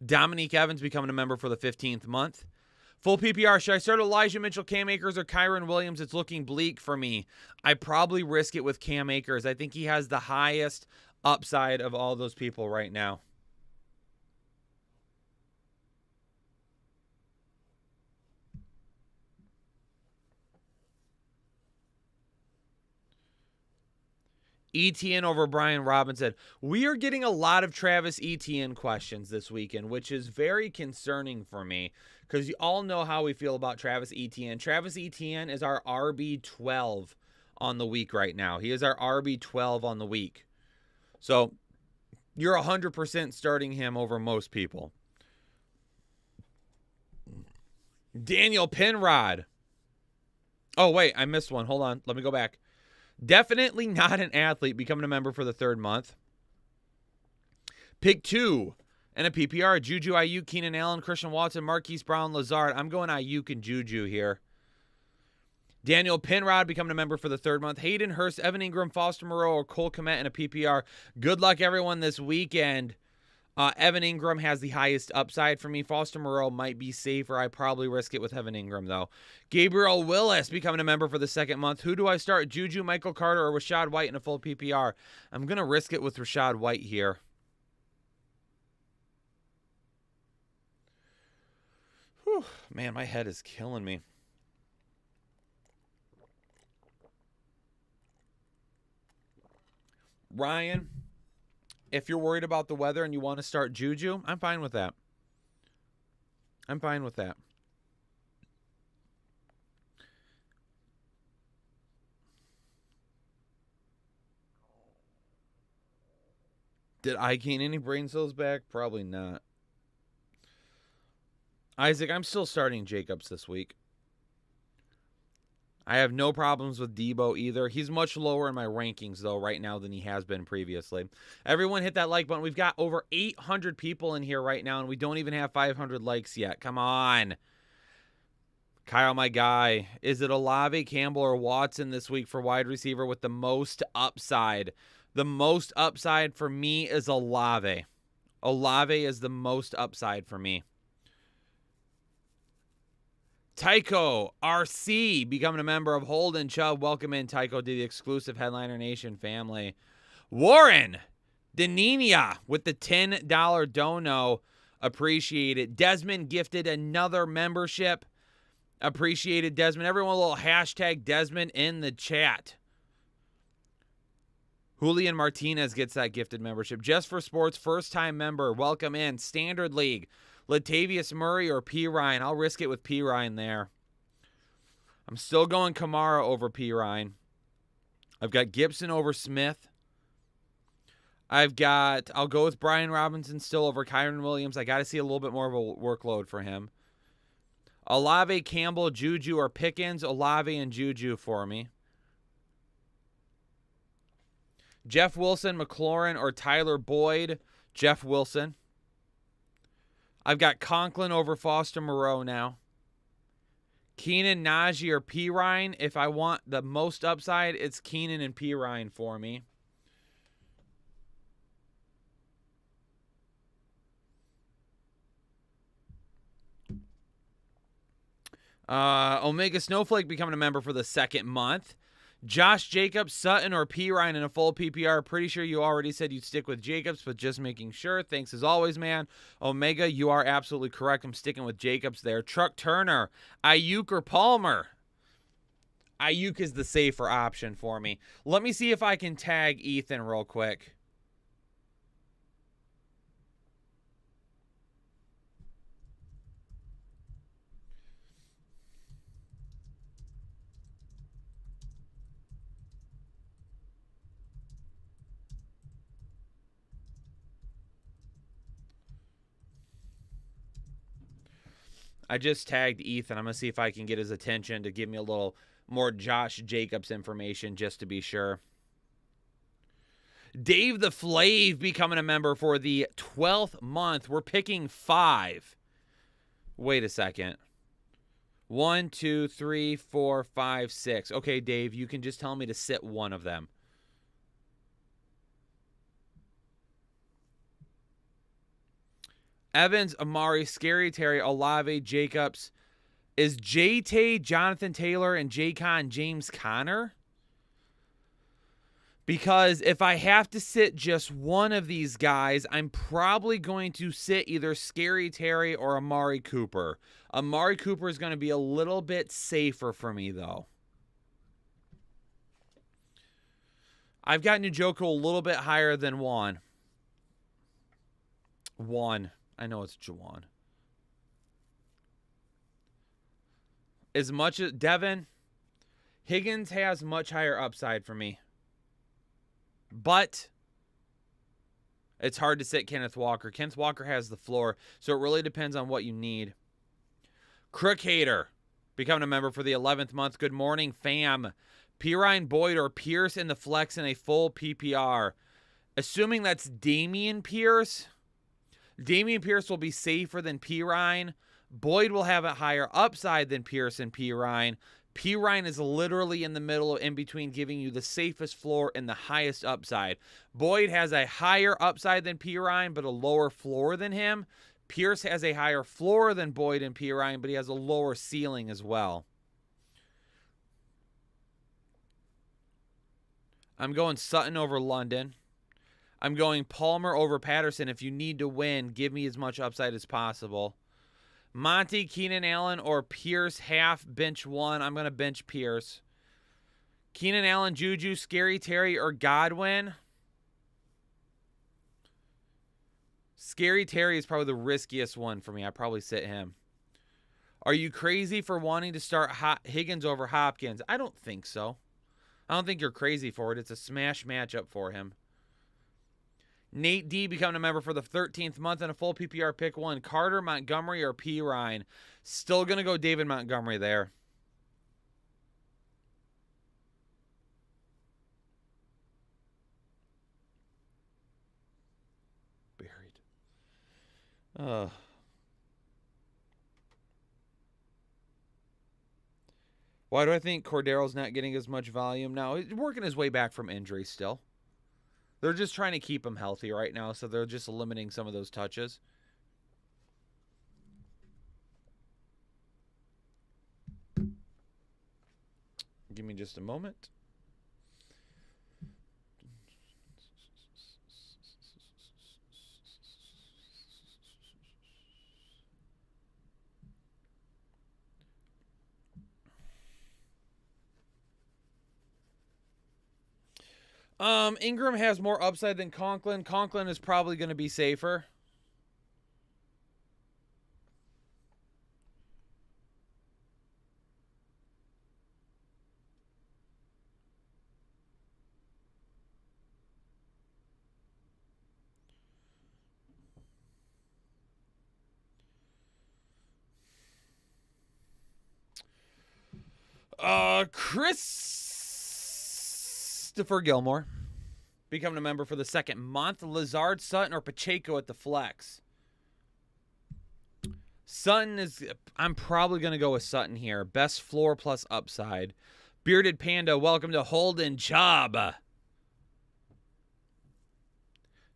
Dominique Evans becoming a member for the 15th month. Full PPR, should I start Elijah Mitchell, Cam Akers, or Kyron Williams? It's looking bleak for me. I probably risk it with Cam Akers. I think he has the highest upside of all those people right now. Etienne over Brian Robinson. We are getting a lot of Travis Etienne questions this weekend, which is very concerning for me because you all know how we feel about Travis Etienne. Travis Etienne is our RB12 on the week right now. He is our RB12 on the week. So you're 100% starting him over most people. Daniel Penrod. Oh, wait, I missed one. Hold on. Let me go back. Definitely not an athlete becoming a member for the 3rd month. Pick 2 and a PPR. Juju, Ayuk, Keenan Allen, Christian Watson, Marquise Brown, Lazard. I'm going Ayuk and Juju here. Daniel Penrod becoming a member for the 3rd month. Hayden Hurst, Evan Ingram, Foster Moreau, or Cole Kmet in a PPR. Good luck, everyone, this weekend. Evan Ingram has the highest upside for me. Foster Moreau might be safer. I probably risk it with Evan Ingram, though. Gabriel Willis becoming a member for the 2nd month. Who do I start? Juju, Michael Carter, or Rachaad White in a full PPR? I'm going to risk it with Rachaad White here. Whew, man, my head is killing me. Ryan, if you're worried about the weather and you want to start Juju, I'm fine with that. I'm fine with that. Did I gain any brain cells back? Probably not. Isaac, I'm still starting Jacobs this week. I have no problems with Debo either. He's much lower in my rankings, though, right now than he has been previously. Everyone hit that like button. We've got over 800 people in here right now, and we don't even have 500 likes yet. Come on. Kyle, my guy. Is it Olave, Campbell, or Watson this week for wide receiver with the most upside? The most upside for me is Olave. Olave is the most upside for me. Tycho RC becoming a member of Holden Chubb. Welcome in, Tycho, to the exclusive Headliner Nation family. Warren Deninia with the $10 dono. Appreciate it. Desmond gifted another membership. Appreciated, Desmond. Everyone, a little hashtag Desmond in the chat. Julian Martinez gets that gifted membership. Just for Sports, first-time member. Welcome in. Standard League. Latavius Murray or P. Ryan. I'll risk it with P. Ryan there. I'm still going Kamara over P. Ryan. I've got Gibson over Smith. I'll go with Brian Robinson still over Kyron Williams. I got to see a little bit more of a workload for him. Olave, Campbell, Juju, or Pickens. Olave and Juju for me. Jeff Wilson, McLaurin, or Tyler Boyd. Jeff Wilson. I've got Conklin over Foster Moreau now. Keenan, Najee, or P. Ryan. If I want the most upside, it's Keenan and P. Ryan for me. Omega Snowflake becoming a member for the 2nd month. Josh Jacobs, Sutton, or P. Ryan in a full PPR. Pretty sure you already said you'd stick with Jacobs, but just making sure. Thanks as always, man. Omega, you are absolutely correct. I'm sticking with Jacobs there. Truck Turner, Ayuk, or Palmer? Ayuk is the safer option for me. Let me see if I can tag Ethan real quick. I just tagged Ethan. I'm going to see if I can get his attention to give me a little more Josh Jacobs information just to be sure. Dave the Flav becoming a member for the 12th month. We're picking 5. Wait a second. 1, 2, 3, 4, 5, 6. Okay, Dave, you can just tell me to sit one of them. Evans, Amari, Scary Terry, Olave, Jacobs. Is J-Tay, Jonathan Taylor, and J-Con James Conner? Because if I have to sit just one of these guys, I'm probably going to sit either Scary Terry or Amari Cooper. Amari Cooper is going to be a little bit safer for me, though. I've got Njoku a little bit higher than Juan. I know it's Juwan. As much as Devin, Higgins has much higher upside for me. But it's hard to sit Kenneth Walker. Kenneth Walker has the floor, so it really depends on what you need. Crook Hater, becoming a member for the 11th month. Good morning, fam. Perine Boyd or Pierce in the flex in a full PPR. Assuming that's Damian Pierce. Damian Pierce will be safer than Perine. Boyd will have a higher upside than Pierce and Perine. Perine is literally in the middle, in between, giving you the safest floor and the highest upside. Boyd has a higher upside than Perine, but a lower floor than him. Pierce has a higher floor than Boyd and Perine, but he has a lower ceiling as well. I'm going Sutton over London. I'm going Palmer over Patterson. If you need to win, give me as much upside as possible. Monty, Keenan Allen, or Pierce half bench 1. I'm going to bench Pierce. Keenan Allen, Juju, Scary Terry, or Godwin. Scary Terry is probably the riskiest one for me. I probably sit him. Are you crazy for wanting to start Higgins over Hopkins? I don't think so. I don't think you're crazy for it. It's a smash matchup for him. Nate D becoming a member for the 13th month in a full PPR pick 1. Carter, Montgomery, or P. Ryan. Still going to go David Montgomery there. Buried. Why do I think Cordero's not getting as much volume now? He's working his way back from injury still. They're just trying to keep him healthy right now, so they're just limiting some of those touches. Give me just a moment. Ingram has more upside than Conklin. Conklin is probably going to be safer. Christopher Gilmore becoming a member for the 2nd month. Lazard, Sutton, or Pacheco at the flex. Sutton is, I'm probably going to go with Sutton here. Best floor plus upside. Bearded Panda, welcome to Holden Chubb.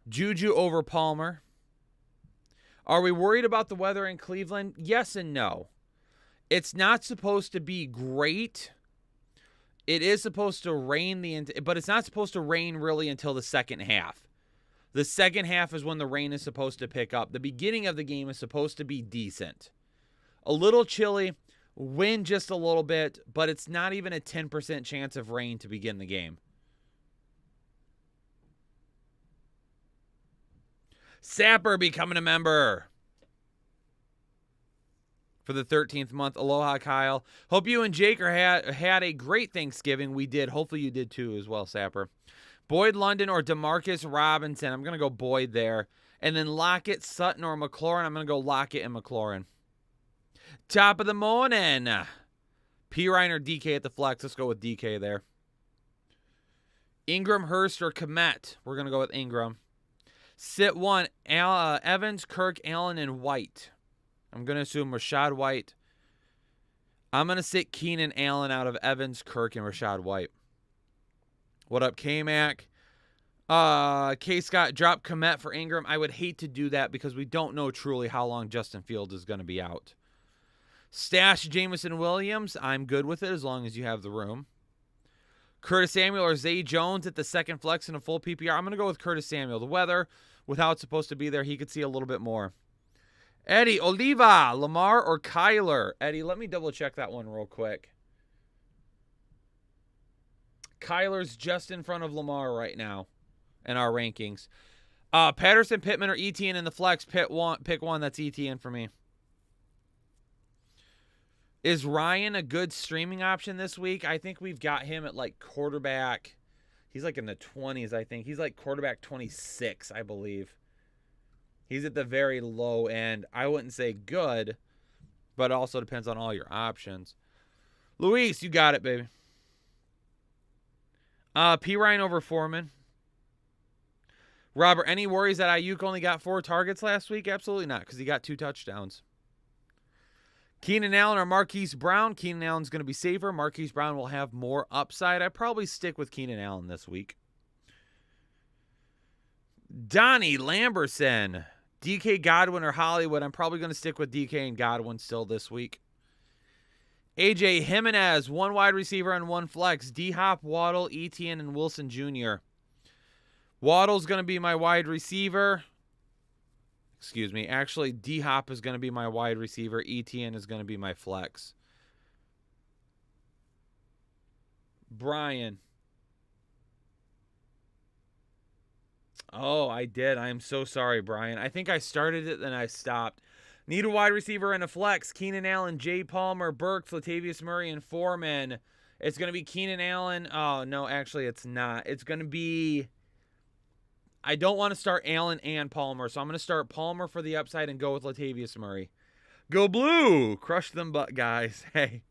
Juju over Palmer. Are we worried about the weather in Cleveland? Yes and no. It's not supposed to be great. It is supposed to rain but it's not supposed to rain really until the second half. The second half is when the rain is supposed to pick up. The beginning of the game is supposed to be decent. A little chilly, wind just a little bit, but it's not even a 10% chance of rain to begin the game. Sapper becoming a member for the 13th month. Aloha, Kyle. Hope you and Jake had a great Thanksgiving. We did. Hopefully you did too as well, Sapper. Boyd London or DeMarcus Robinson. I'm going to go Boyd there. And then Lockett, Sutton, or McLaurin. I'm going to go Lockett and McLaurin. Top of the morning. Pirine or DK at the flex. Let's go with DK there. Ingram, Hurst, or Kmet. We're going to go with Ingram. Sit one, Evans, Kirk, Allen, and White. I'm going to assume Rashad White. I'm going to sit Keenan Allen out of Evans, Kirk, and Rashad White. What up, K-Mac? K-Scott, drop Kmet for Ingram. I would hate to do that because we don't know truly how long Justin Fields is going to be out. Stash Jameson Williams. I'm good with it as long as you have the room. Curtis Samuel or Zay Jones at the second flex in a full PPR. I'm going to go with Curtis Samuel. The weather, with how it's supposed to be there, he could see a little bit more. Eddie, Oliva, Lamar, or Kyler? Eddie, let me double check that one real quick. Kyler's just in front of Lamar right now in our rankings. Patterson, Pittman, or Etienne in the flex. Pick one. That's Etienne for me. Is Ryan a good streaming option this week? I think we've got him at like quarterback. He's like in the 20s, I think. He's like quarterback 26, I believe. He's at the very low end. I wouldn't say good, but it also depends on all your options. Luis, you got it, baby. P. Ryan over Foreman. Robert, any worries that Ayuk only got 4 targets last week? Absolutely not, because he got 2 touchdowns. Keenan Allen or Marquise Brown? Keenan Allen's going to be safer. Marquise Brown will have more upside. I'd probably stick with Keenan Allen this week. Donnie Lamberson. DK Godwin or Hollywood? I'm probably going to stick with DK and Godwin still this week. AJ Jimenez, 1 wide receiver and 1 flex. D-Hop, Waddle, Etienne, and Wilson Jr. Waddle's going to be my wide receiver. Excuse me. Actually, D-Hop is going to be my wide receiver. Etienne is going to be my flex. Brian. Oh, I did. I am so sorry, Brian. I think I started it, then I stopped. Need a wide receiver and a flex. Keenan Allen, Jay Palmer, Burks, Latavius Murray, and Foreman. It's going to be Keenan Allen. Oh, no, actually, it's not. It's going to be... I don't want to start Allen and Palmer, so I'm going to start Palmer for the upside and go with Latavius Murray. Go Blue! Crush them butt, guys. Hey,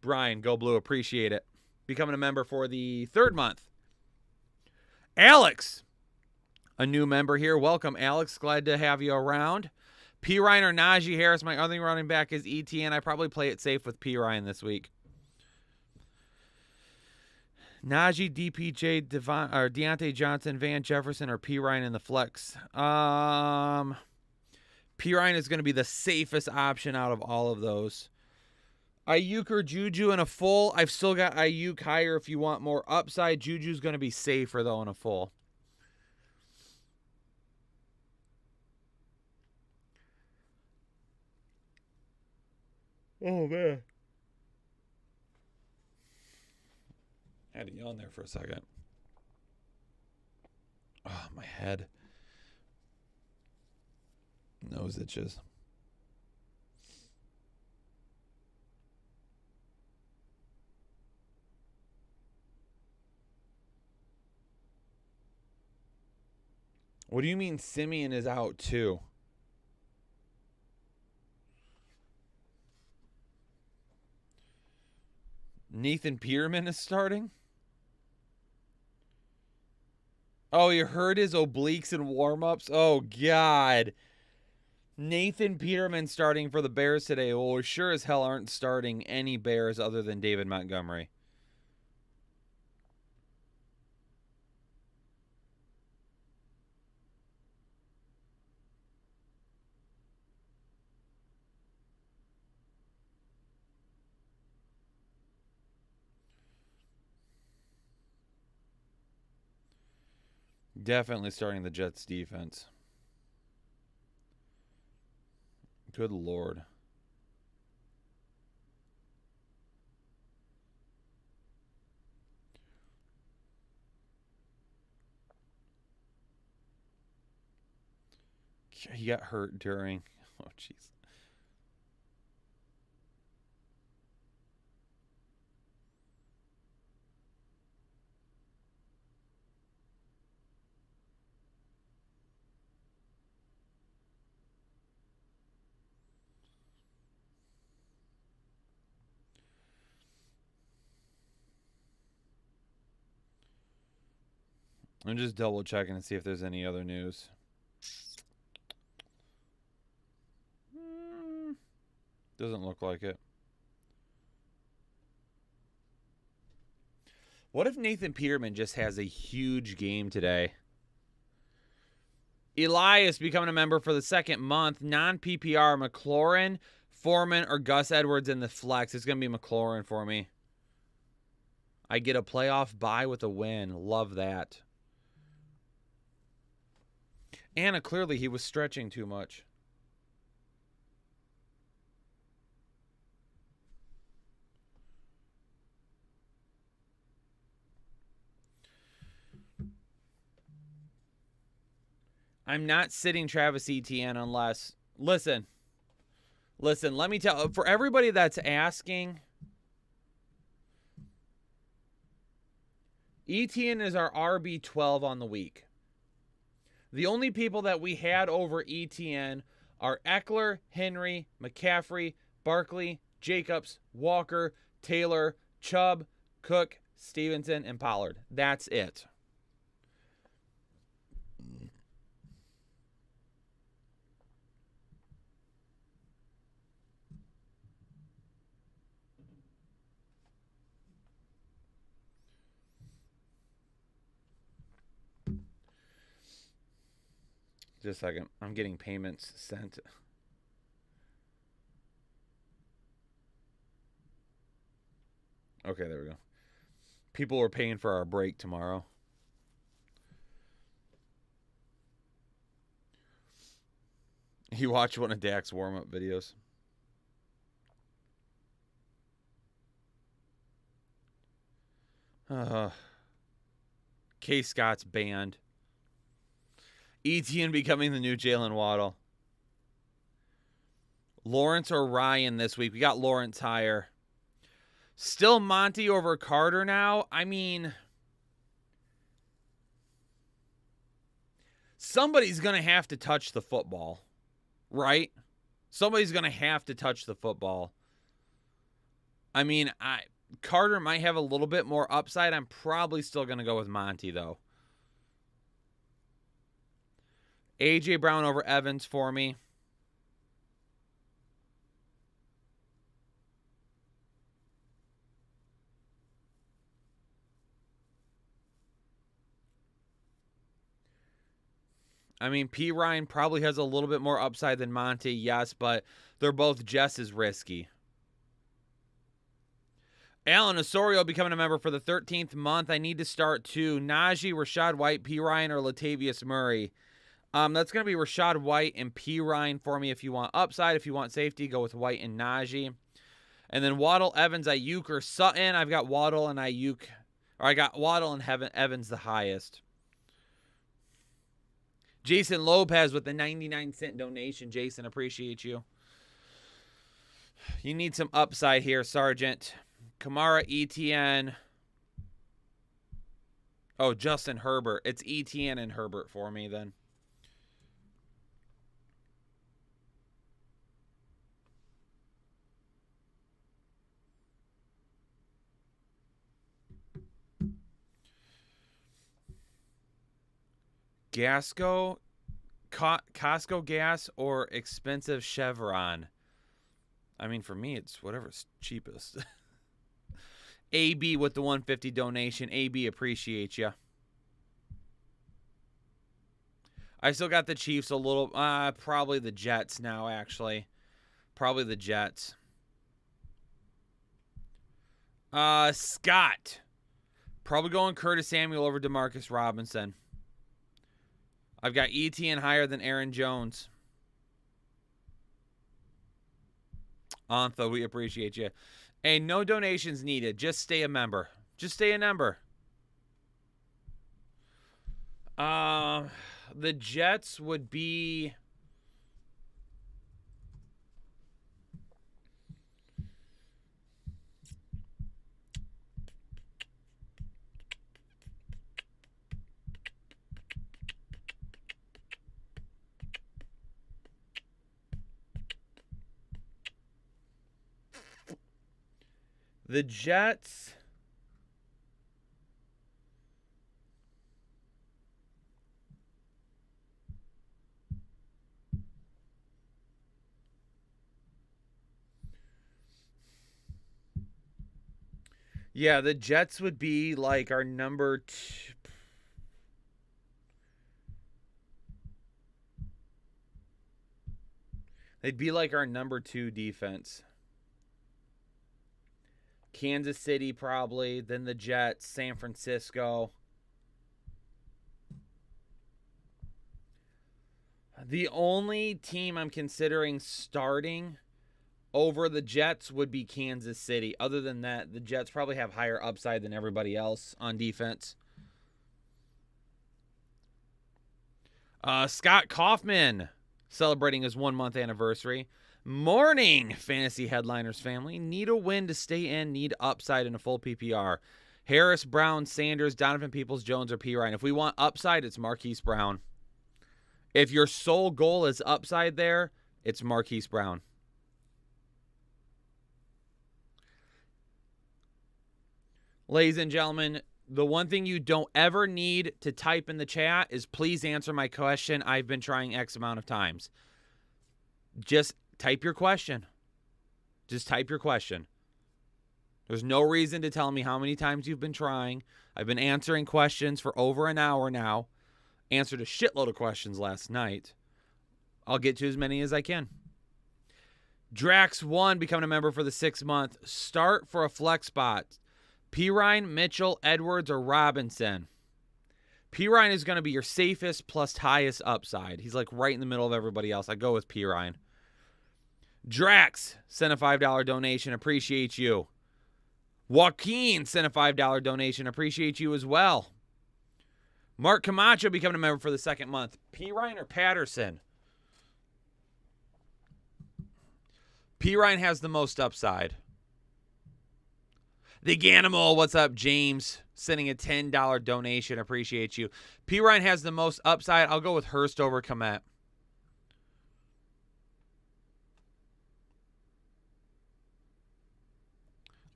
Brian, go Blue. Appreciate it. Becoming a member for the 3rd month. Alex, a new member here. Welcome, Alex. Glad to have you around. P. Ryan or Najee Harris. My other running back is ETN. I probably play it safe with P. Ryan this week. Najee, DPJ, Deontay Johnson, Van Jefferson, or P. Ryan in the flex. P. Ryan is going to be the safest option out of all of those. Ayuk or Juju in a full. I've still got Ayuk higher if you want more upside. Juju's going to be safer, though, in a full. Oh, man. I had to yawn there for a second. Oh, my head. Nose itches. What do you mean Simeon is out too? Nathan Peterman is starting? Oh, you heard his obliques and warm-ups? Oh, God. Nathan Peterman starting for the Bears today. Well, we sure as hell aren't starting any Bears other than David Montgomery. Definitely starting the Jets defense. Good Lord. He got hurt during. Oh, jeez. I'm just double checking to see if there's any other news. Doesn't look like it. What if Nathan Peterman just has a huge game today? Elias becoming a member for the second month. Non-PPR, McLaurin, Foreman, or Gus Edwards in the flex. It's going to be McLaurin for me. I get a playoff bye with a win. Love that. Anna, clearly he was stretching too much. I'm not sitting Travis Etienne unless... Listen, let me tell... For everybody that's asking, Etienne is our RB12 on the week. The only people that we had over Etienne are Eckler, Henry, McCaffrey, Barkley, Jacobs, Walker, Taylor, Chubb, Cook, Stevenson, and Pollard. That's it. Just a second. I'm getting payments sent. Okay, there we go. People are paying for our break tomorrow. You watch one of Dak's warm-up videos. K. Scott's banned. Etienne becoming the new Jalen Waddle. Lawrence or Ryan this week. We got Lawrence higher. Still Monty over Carter now. I mean, somebody's going to have to touch the football, right? Somebody's going to have to touch the football. I mean, Carter might have a little bit more upside. I'm probably still going to go with Monty, though. A.J. Brown over Evans for me. I mean, P. Ryan probably has a little bit more upside than Monty, yes, but they're both just as risky. Alan Osorio becoming a member for the 13th month. I need to start two. Najee, Rachaad White, P. Ryan, or Latavius Murray. That's going to be Rachaad White and P. Ryan for me. If you want upside, if you want safety, go with White and Najee. And then Waddle, Evans, Ayuk, or Sutton. I've got Waddle and Ayuk. Or I got Waddle and Evans the highest. Jason Lopez with the 99-cent donation. Jason, appreciate you. You need some upside here, Sergeant. Kamara, Etienne. Oh, Justin Herbert. It's Etienne and Herbert for me then. Gasco, Costco gas, or expensive Chevron? I mean, for me, it's whatever's cheapest. AB with the 150 donation. AB, appreciate you. I still got the Chiefs a little. Probably the Jets now, actually. Probably the Jets. Scott. Probably going Curtis Samuel over Demarcus Robinson. I've got ETN higher than Aaron Jones. Antha, we appreciate you. Hey, no donations needed. Just stay a member. Just stay a member. The Jets would be... The Jets... Yeah, the Jets would be like our number two. They'd be like our number 2 defense. Kansas City probably, then the Jets, San Francisco. The only team I'm considering starting over the Jets would be Kansas City. Other than that, the Jets probably have higher upside than everybody else on defense. Scott Kaufman celebrating his 1-month anniversary. Morning, Fantasy Headliners family. Need a win to stay in, need upside in a full PPR. Harris, Brown, Sanders, Donovan Peoples, Jones, or P. Ryan. If we want upside, it's Marquise Brown. If your sole goal is upside there, it's Marquise Brown. Ladies and gentlemen, the one thing you don't ever need to type in the chat is please answer my question. I've been trying X amount of times. Just type your question. Just type your question. There's no reason to tell me how many times you've been trying. I've been answering questions for over an hour now. Answered a shitload of questions last night. I'll get to as many as I can. Drax1 becoming a member for the 6th month. Start for a flex spot. Pirine, Mitchell, Edwards, or Robinson. Pirine is going to be your safest plus highest upside. He's like right in the middle of everybody else. I go with Pirine. Drax sent a $5 donation. Appreciate you. Joaquin sent a $5 donation. Appreciate you as well. Mark Camacho becoming a member for the 2nd month. Pirine or Patterson? Pirine has the most upside. The Ganimal, what's up, James? Sending a $10 donation. Appreciate you. Pirine has the most upside. I'll go with Hurst over Komet.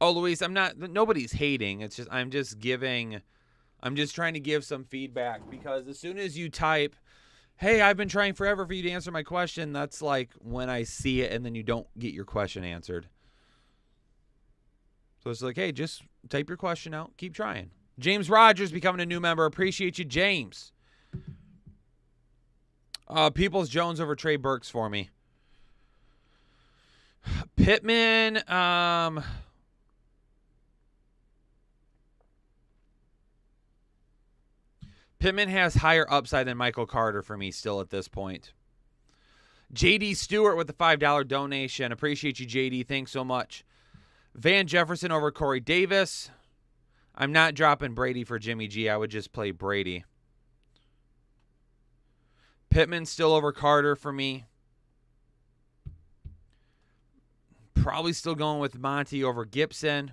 Oh, Luis, nobody's hating. It's just, I'm just trying to give some feedback because as soon as you type, hey, I've been trying forever for you to answer my question, that's like when I see it and then you don't get your question answered. So it's like, hey, just type your question out. Keep trying. James Rogers becoming a new member. Appreciate you, James. Peoples Jones over Trey Burks for me. Pittman. Pittman has higher upside than Michael Carter for me still at this point. JD Stewart with the $5 donation. Appreciate you, JD. Thanks so much. Van Jefferson over Corey Davis. I'm not dropping Brady for Jimmy G. I would just play Brady. Pittman still over Carter for me. Probably still going with Monty over Gibson.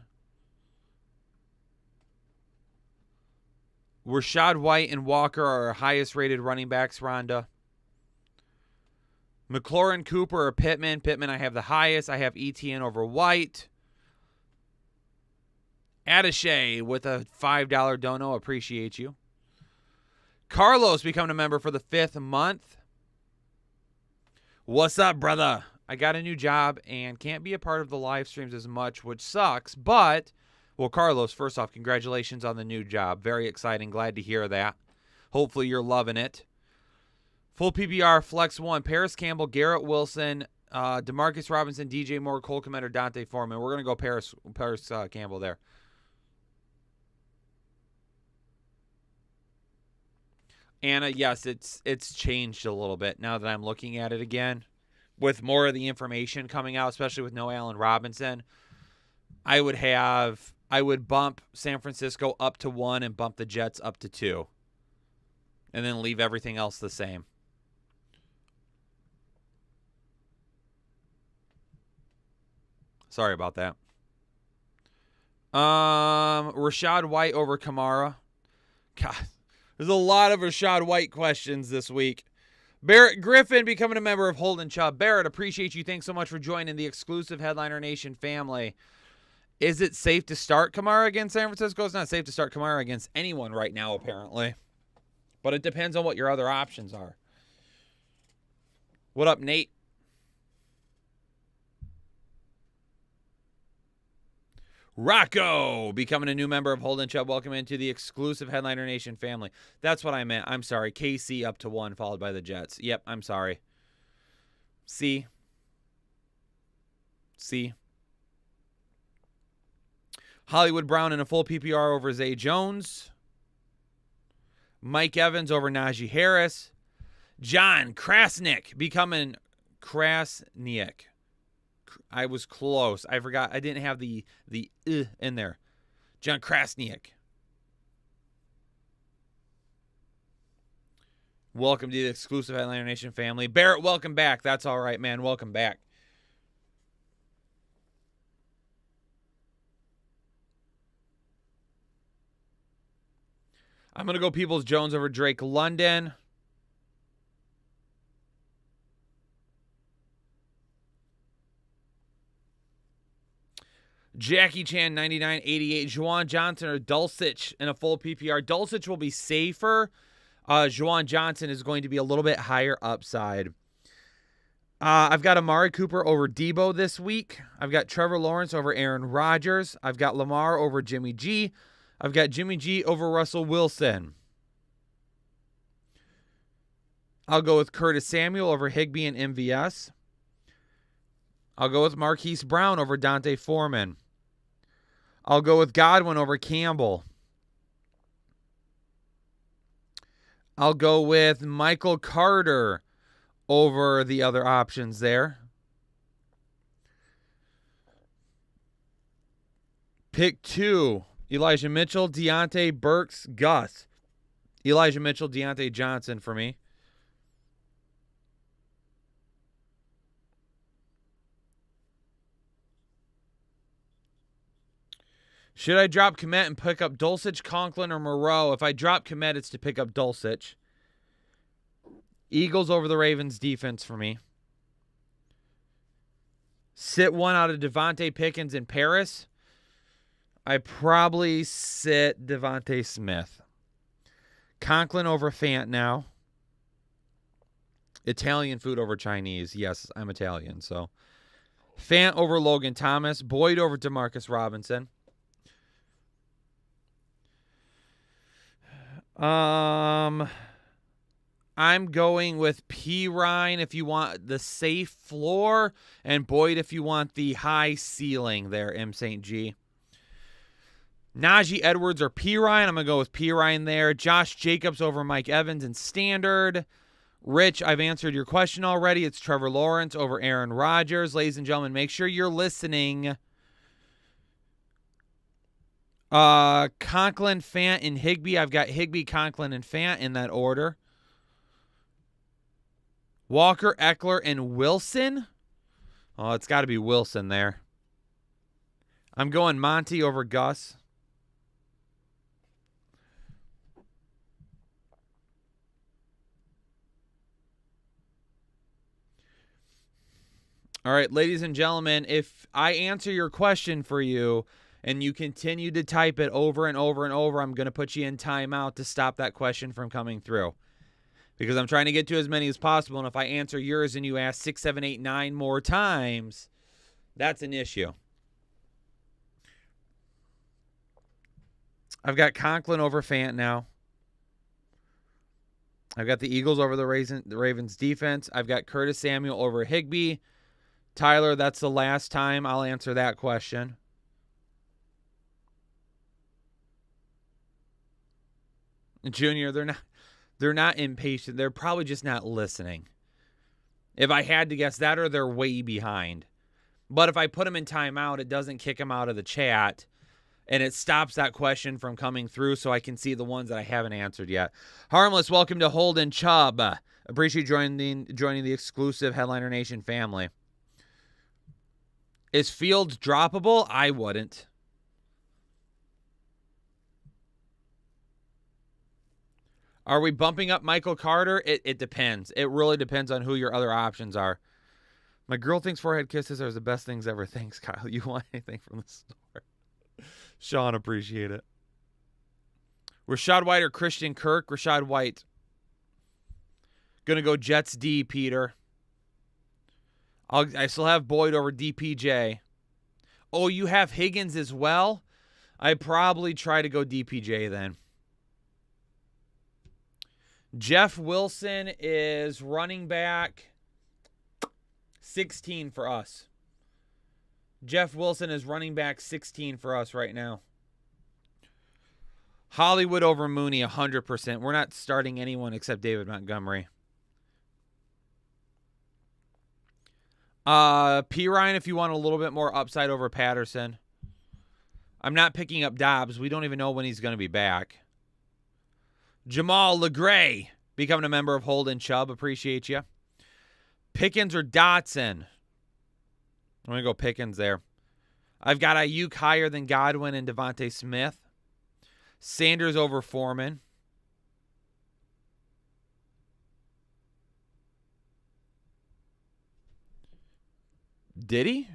Rashad White and Walker are our highest rated running backs, Rhonda. McLaurin, Cooper, or Pittman. Pittman I have the highest. I have ETN over White. Attaché with a $5 dono. Appreciate you. Carlos becoming a member for the 5th month. What's up, brother? I got a new job and can't be a part of the live streams as much, which sucks. But, well, Carlos, first off, congratulations on the new job. Very exciting. Glad to hear that. Hopefully you're loving it. Full PPR, Flex 1, Paris Campbell, Garrett Wilson, Demarcus Robinson, DJ Moore, Cole Kmet, or Dante Foreman. We're going to go Paris Campbell there. Anna, yes, it's changed a little bit now that I'm looking at it again. With more of the information coming out, especially with no Allen Robinson, I would bump San Francisco up to 1 and bump the Jets up to 2. And then leave everything else the same. Sorry about that. Rachaad White over Kamara. God, there's a lot of Rachaad White questions this week. Barrett Griffin becoming a member of Holden Chubb. Barrett, appreciate you. Thanks so much for joining the exclusive Headliner Nation family. Is it safe to start Kamara against San Francisco? It's not safe to start Kamara against anyone right now, apparently. But it depends on what your other options are. What up, Nate? Rocco becoming a new member of Holden Chubb. Welcome into the exclusive Headliner Nation family. That's what I meant. I'm sorry. KC up to 1, followed by the Jets. Yep, I'm sorry. C. Hollywood Brown in a full PPR over Zay Jones. Mike Evans over Najee Harris. John Krasnick becoming Krasnick. I was close. I forgot. I didn't have the in there. John Krasnick. Welcome to the exclusive Headliner Nation family. Barrett, welcome back. That's all right, man. Welcome back. I'm going to go Peoples-Jones over Drake London. Jackie Chan 99.88. Juwan Johnson or Dulcich in a full PPR. Dulcich will be safer. Juwan Johnson is going to be a little bit higher upside. I've got Amari Cooper over Debo this week. I've got Trevor Lawrence over Aaron Rodgers. I've got Lamar over Jimmy G. I've got Jimmy G over Russell Wilson. I'll go with Curtis Samuel over Higbee and MVS. I'll go with Marquise Brown over Dante Foreman. I'll go with Godwin over Campbell. I'll go with Michael Carter over the other options there. Pick 2, Elijah Mitchell, Deontay Burks, Gus. Elijah Mitchell, Deontay Johnson for me. Should I drop Kmet and pick up Dulcich, Conklin, or Moreau? If I drop Kmet, it's to pick up Dulcich. Eagles over the Ravens defense for me. Sit one out of Devontae Pickens in Paris. I probably sit Devontae Smith. Conklin over Fant now. Italian food over Chinese. Yes, I'm Italian, so. Fant over Logan Thomas. Boyd over DeMarcus Robinson. I'm going with Pirine if you want the safe floor, and Boyd if you want the high ceiling there, M. St. G. Najee Edwards or Pirine. I'm going to go with Pirine there. Josh Jacobs over Mike Evans in standard. Rich, I've answered your question already. It's Trevor Lawrence over Aaron Rodgers. Ladies and gentlemen, make sure you're listening. Conklin, Fant, and Higbee. I've got Higbee, Conklin, and Fant in that order. Walker, Eckler, and Wilson. Oh, it's got to be Wilson there. I'm going Monty over Gus. All right, ladies and gentlemen, if I answer your question for you and you continue to type it over and over and over, I'm going to put you in timeout to stop that question from coming through. Because I'm trying to get to as many as possible, and if I answer yours and you ask 6, 7, 8, 9 more times, that's an issue. I've got Conklin over Fant now. I've got the Eagles over the Ravens defense. I've got Curtis Samuel over Higbee. Tyler, that's the last time I'll answer that question. Junior, they're They're not impatient. They're probably just not listening. If I had to guess that, or they're way behind. But if I put them in timeout, it doesn't kick them out of the chat, and it stops that question from coming through so I can see the ones that I haven't answered yet. Harmless, welcome to Holden Chubb. Appreciate joining the exclusive Headliner Nation family. Is Fields droppable? I wouldn't. Are we bumping up Michael Carter? It depends. It really depends on who your other options are. My girl thinks forehead kisses are the best things ever. Thanks, Kyle. You want anything from the store? Sean, appreciate it. Rashad White or Christian Kirk? Rashad White. Gonna go Jets D, Peter. I still have Boyd over DPJ. Oh, you have Higgins as well? I'd probably try to go DPJ then. Jeff Wilson is running back 16 for us. Jeff Wilson is running back 16 for us right now. Hollywood over Mooney 100%. We're not starting anyone except David Montgomery. P. Ryan, if you want a little bit more upside over Patterson. I'm not picking up Dobbs. We don't even know when he's going to be back. Jamal Legray, becoming a member of Holden Chubb. Appreciate you. Pickens or Dotson? I'm going to go Pickens there. I've got Ayuk higher than Godwin and Devontae Smith. Sanders over Foreman. Did he?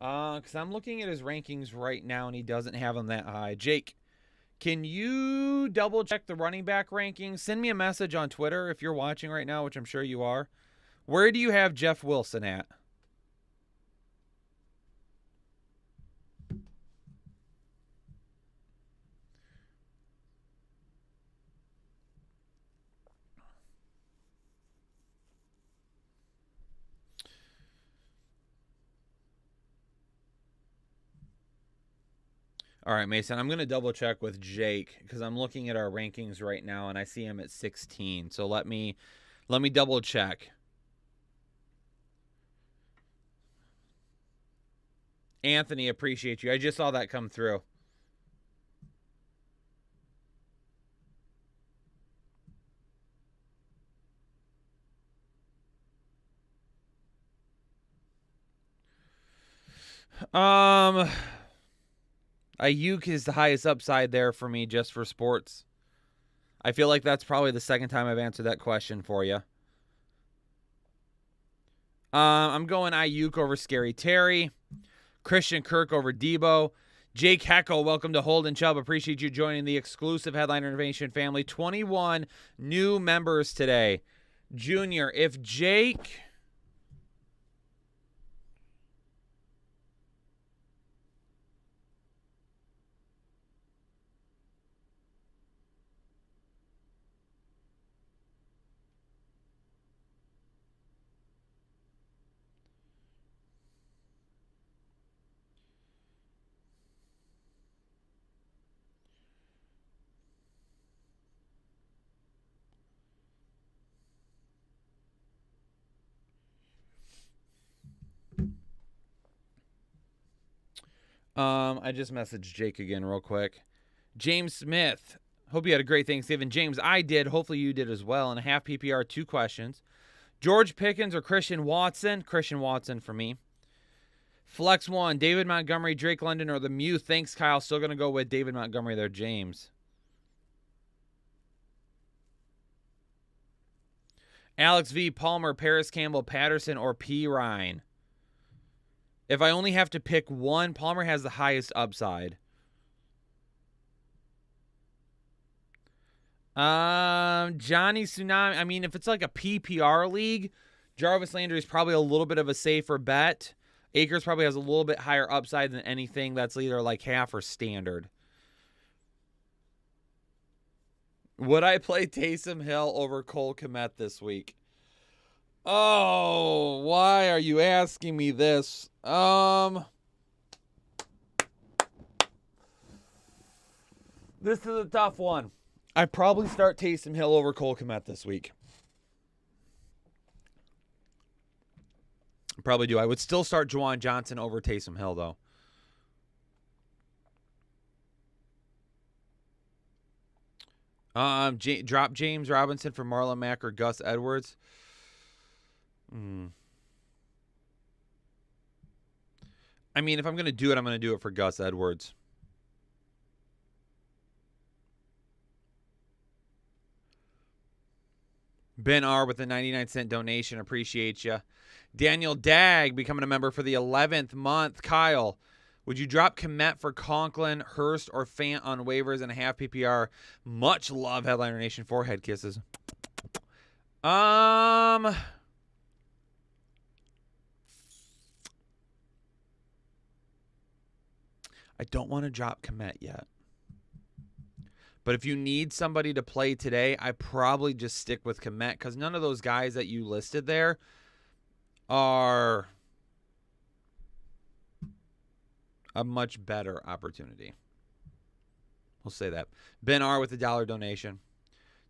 Because I'm looking at his rankings right now, and he doesn't have them that high. Jake, can you double-check the running back rankings? Send me a message on Twitter if you're watching right now, which I'm sure you are. Where do you have Jeff Wilson at? All right, Mason, I'm going to double check with Jake because I'm looking at our rankings right now and I see him at 16. So let me double check. Anthony, appreciate you. I just saw that come through. Ayuk is the highest upside there for me just for sports. I feel like that's probably the second time I've answered that question for you. I'm going Ayuk over Scary Terry. Christian Kirk over Debo. Jake Heckel, welcome to Holden Chubb. Appreciate you joining the exclusive Headliner Innovation family. 21 new members today. Junior, if Jake... I just messaged Jake again real quick. James Smith, hope you had a great Thanksgiving. James, I did. Hopefully you did as well. And a half PPR, 2 questions. George Pickens or Christian Watson? Christian Watson for me. Flex 1, David Montgomery, Drake London, or the Mew. Thanks, Kyle. Still going to go with David Montgomery there, James. Alex V, Palmer, Paris Campbell, Patterson, or P. Ryan? If I only have to pick one, Palmer has the highest upside. Johnny Tsunami. I mean, if it's like a PPR league, Jarvis Landry is probably a little bit of a safer bet. Akers probably has a little bit higher upside than anything that's either like half or standard. Would I play Taysom Hill over Cole Kmet this week? Oh, why are you asking me this? This is a tough one. I probably start Taysom Hill over Cole Kmet this week. Probably do. I would still start Juwan Johnson over Taysom Hill, though. Drop James Robinson for Marlon Mack or Gus Edwards. I mean, if I'm going to do it, I'm going to do it for Gus Edwards. Ben R. with the 99-cent donation. Appreciate you. Daniel Dagg becoming a member for the 11th month. Kyle, would you drop Kmet for Conklin, Hurst, or Fant on waivers and a half PPR? Much love, Headliner Nation. Forehead kisses. I don't want to drop Kmet yet. But if you need somebody to play today, I probably just stick with Kmet because none of those guys that you listed there are a much better opportunity. We'll say that. Ben R. with the $1 donation.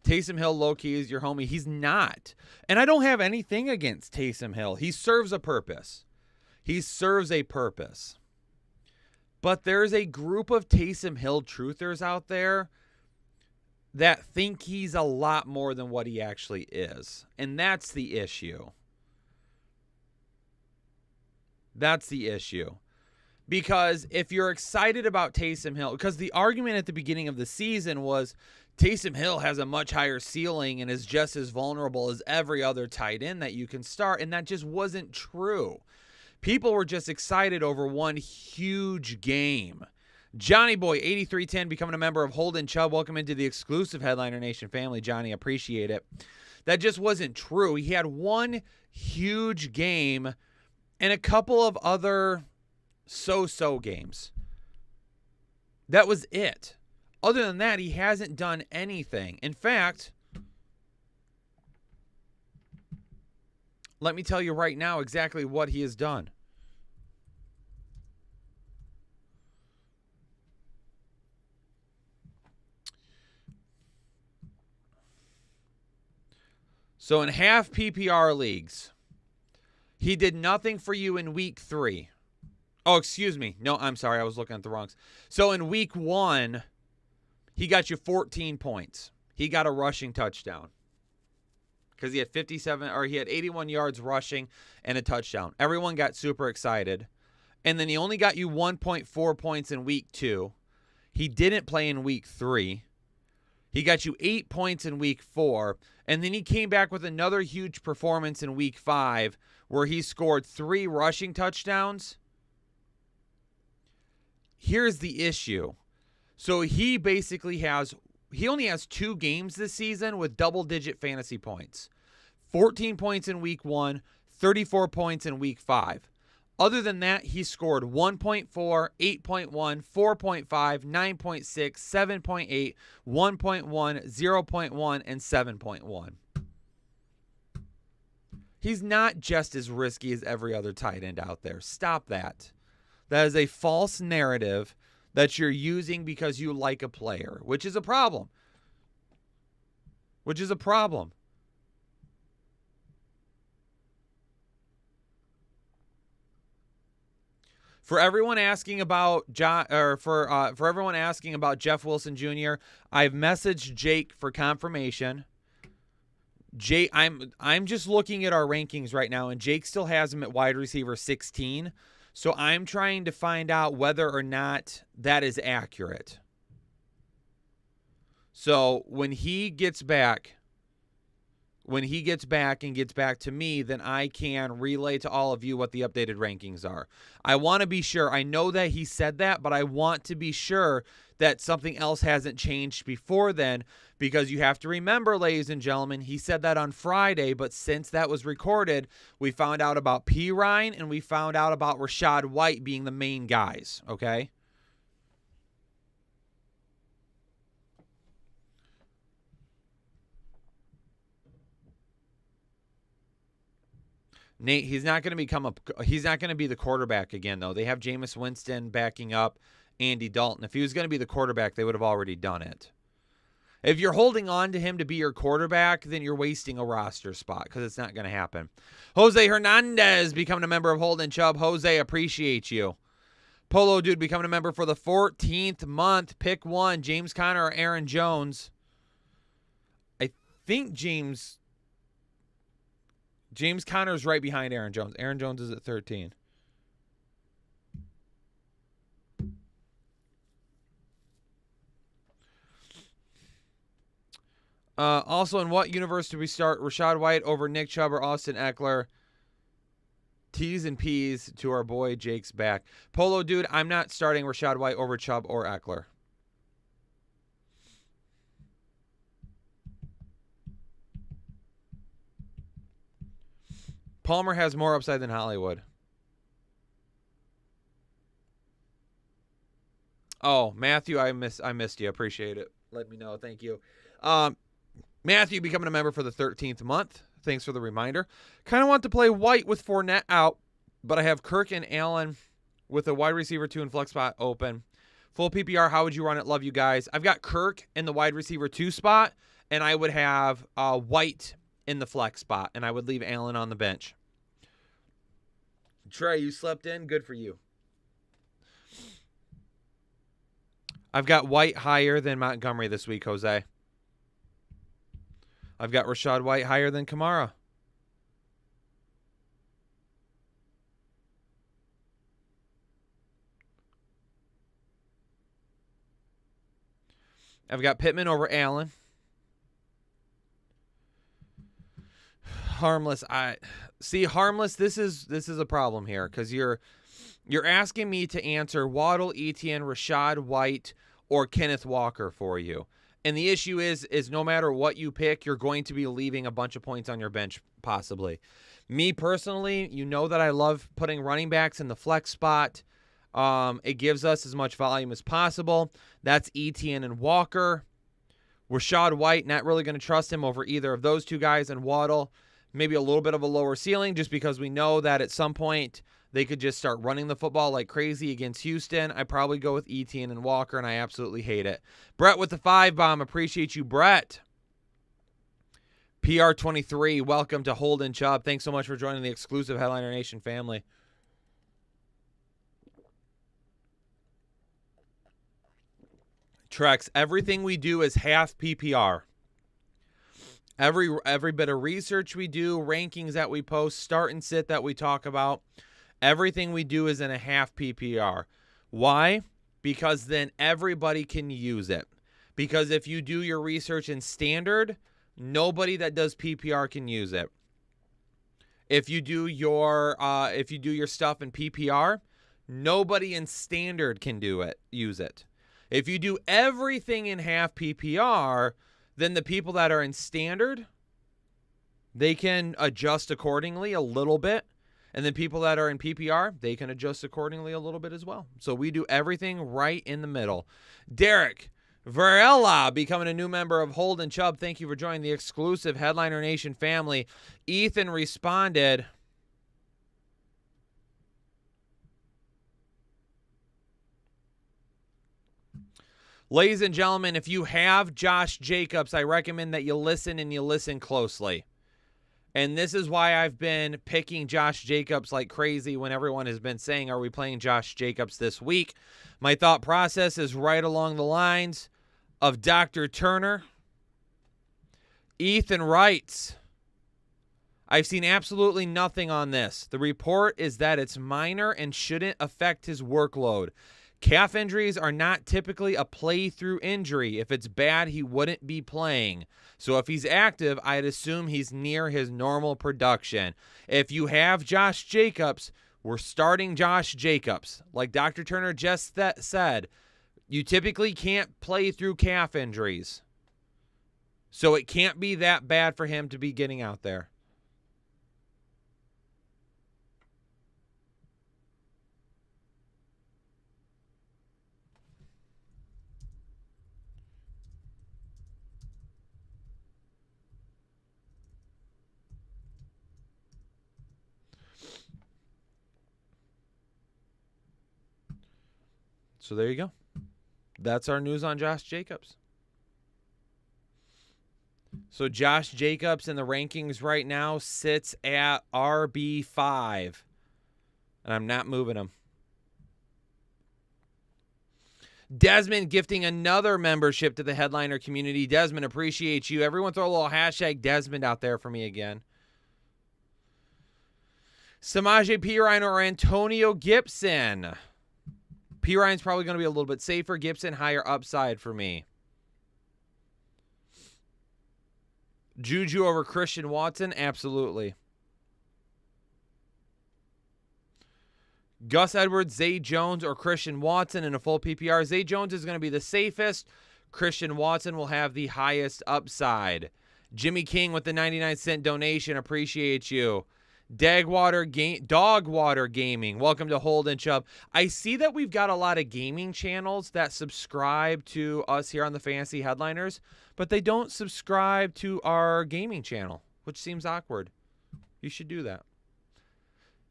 Taysom Hill, low-key, is your homie. He's not. And I don't have anything against Taysom Hill. He serves a purpose. He serves a purpose. But there's a group of Taysom Hill truthers out there that think he's a lot more than what he actually is. And that's the issue. That's the issue. Because if you're excited about Taysom Hill, because the argument at the beginning of the season was Taysom Hill has a much higher ceiling and is just as vulnerable as every other tight end that you can start, and that just wasn't true. People were just excited over one huge game. Johnny Boy 8310 becoming a member of Holden Chubb. Welcome into the exclusive Headliner Nation family, Johnny. Appreciate it. That just wasn't true. He had one huge game and a couple of other so-so games. That was it. Other than that, he hasn't done anything. In fact, let me tell you right now exactly what he has done. So in half PPR leagues, he did nothing for you in week 3. Oh, excuse me. No, I'm sorry. I was looking at the wrongs. So in week 1, he got you 14 points. He got a rushing touchdown because he had 81 yards rushing and a touchdown. Everyone got super excited. And then he only got you 1.4 points in week 2. He didn't play in week 3. He got you 8 points in week 4. And then he came back with another huge performance in week 5 where he scored 3 rushing touchdowns. Here's the issue. So he only has 2 games this season with double-digit fantasy points. 14 points in week 1, 34 points in week 5. Other than that, he scored 1.4, 8.1, 4.5, 9.6, 7.8, 1.1, 0.1, and 7.1. He's not just as risky as every other tight end out there. Stop that. That is a false narrative that you're using because you like a player, which is a problem. For everyone asking about for everyone asking about Jeff Wilson Jr., I've messaged Jake for confirmation. Jake, I'm just looking at our rankings right now, and Jake still has him at wide receiver 16. So I'm trying to find out whether or not that is accurate. So when he gets back and gets back to me, then I can relay to all of you what the updated rankings are. I want to be sure. I know that he said that, but I want to be sure that something else hasn't changed before then, because you have to remember, ladies and gentlemen, he said that on Friday, but since that was recorded, we found out about P. Ryan and we found out about Rachaad White being the main guys, okay? Nate, he's not going to be the quarterback again, though. They have Jameis Winston backing up, Andy Dalton. If he was going to be the quarterback, they would have already done it. If you're holding on to him to be your quarterback, then you're wasting a roster spot because it's not going to happen. Jose Hernandez becoming a member of Holden Chubb. Jose, appreciate you. Polo Dude becoming a member for the 14th month. Pick one, James Conner or Aaron Jones. I think James Conner's right behind Aaron Jones. Aaron Jones is at 13. Also, in what universe do we start Rachaad White over Nick Chubb or Austin Eckler? T's and P's to our boy Jake's back. Polo Dude, I'm not starting Rachaad White over Chubb or Eckler. Palmer has more upside than Hollywood. Oh, Matthew, I missed you. Appreciate it. Let me know. Thank you. Matthew becoming a member for the 13th month. Thanks for the reminder. Kind of want to play White with Fournette out, but I have Kirk and Allen with a wide receiver 2 and flex spot open. Full PPR, how would you run it? Love you guys. I've got Kirk in the wide receiver 2 spot, and I would have White in the flex spot, and I would leave Allen on the bench. Trey, you slept in? Good for you. I've got White higher than Montgomery this week, Jose. I've got Rachaad White higher than Kamara. I've got Pittman over Allen. Harmless. Harmless, this is a problem here because you're asking me to answer Waddle, Etienne, Rachaad White, or Kenneth Walker for you. And the issue is no matter what you pick, you're going to be leaving a bunch of points on your bench, possibly. Me personally, you know that I love putting running backs in the flex spot. It gives us as much volume as possible. That's Etienne and Walker. Rachaad White, not really going to trust him over either of those two guys. And Waddle, maybe a little bit of a lower ceiling just because we know that at some point they could just start running the football like crazy against Houston. I probably go with Etienne and Walker, and I absolutely hate it. Brett with the 5-bomb. Appreciate you, Brett. PR23, welcome to Holden Chubb. Thanks so much for joining the exclusive Headliner Nation family. Trex, everything we do is half PPR. Every bit of research we do, rankings that we post, start and sit that we talk about, everything we do is in a half PPR. Why? Because then everybody can use it. Because if you do your research in standard, nobody that does PPR can use it. If you do your stuff in PPR, nobody in standard can use it. If you do everything in half PPR, then the people that are in standard, they can adjust accordingly a little bit. And then people that are in PPR, they can adjust accordingly a little bit as well. So we do everything right in the middle. Derek Varela becoming a new member of Holden Chubb. Thank you for joining the exclusive Headliner Nation family. Ethan responded, ladies and gentlemen, if you have Josh Jacobs, I recommend that you listen and you listen closely. And this is why I've been picking Josh Jacobs like crazy when everyone has been saying, are we playing Josh Jacobs this week? My thought process is right along the lines of Dr. Turner. Ethan writes, I've seen absolutely nothing on this. The report is that it's minor and shouldn't affect his workload. Calf injuries are not typically a play-through injury. If it's bad, he wouldn't be playing. So if he's active, I'd assume he's near his normal production. If you have Josh Jacobs, we're starting Josh Jacobs. Like Dr. Turner just said, you typically can't play through calf injuries. So it can't be that bad for him to be getting out there. So there you go. That's our news on Josh Jacobs. So Josh Jacobs in the rankings right now sits at RB5. And I'm not moving him. Desmond gifting another membership to the Headliner community. Desmond, appreciate you. Everyone throw a little hashtag Desmond out there for me again. Samaje Perine or Antonio Gibson. Perine's probably going to be a little bit safer. Gibson, higher upside for me. Juju over Christian Watson? Absolutely. Gus Edwards, Zay Jones, or Christian Watson in a full PPR. Zay Jones is going to be the safest. Christian Watson will have the highest upside. Jimmy King with the 99-cent donation. Appreciate you. Dogwater Gaming. Welcome to Holden Chubb. I see that we've got a lot of gaming channels that subscribe to us here on the Fantasy Headliners, but they don't subscribe to our gaming channel, which seems awkward. You should do that.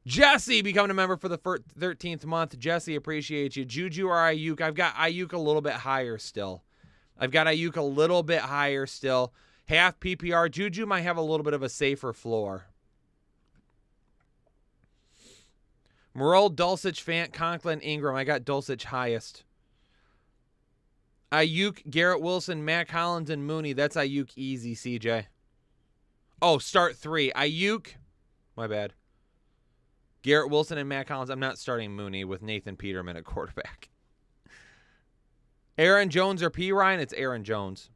Jesse becoming a member for the 13th month. Jesse, appreciate you. Juju or Ayuk? I've got Ayuk a little bit higher still. Half PPR. Juju might have a little bit of a safer floor. Morrell, Dulcich, Fant, Conklin, Ingram. I got Dulcich highest. Ayuk, Garrett Wilson, Matt Collins, and Mooney. That's Ayuk easy, CJ. Oh, start 3. Ayuk. My bad. Garrett Wilson and Matt Collins. I'm not starting Mooney with Nathan Peterman at quarterback. Aaron Jones or Perine? It's Aaron Jones.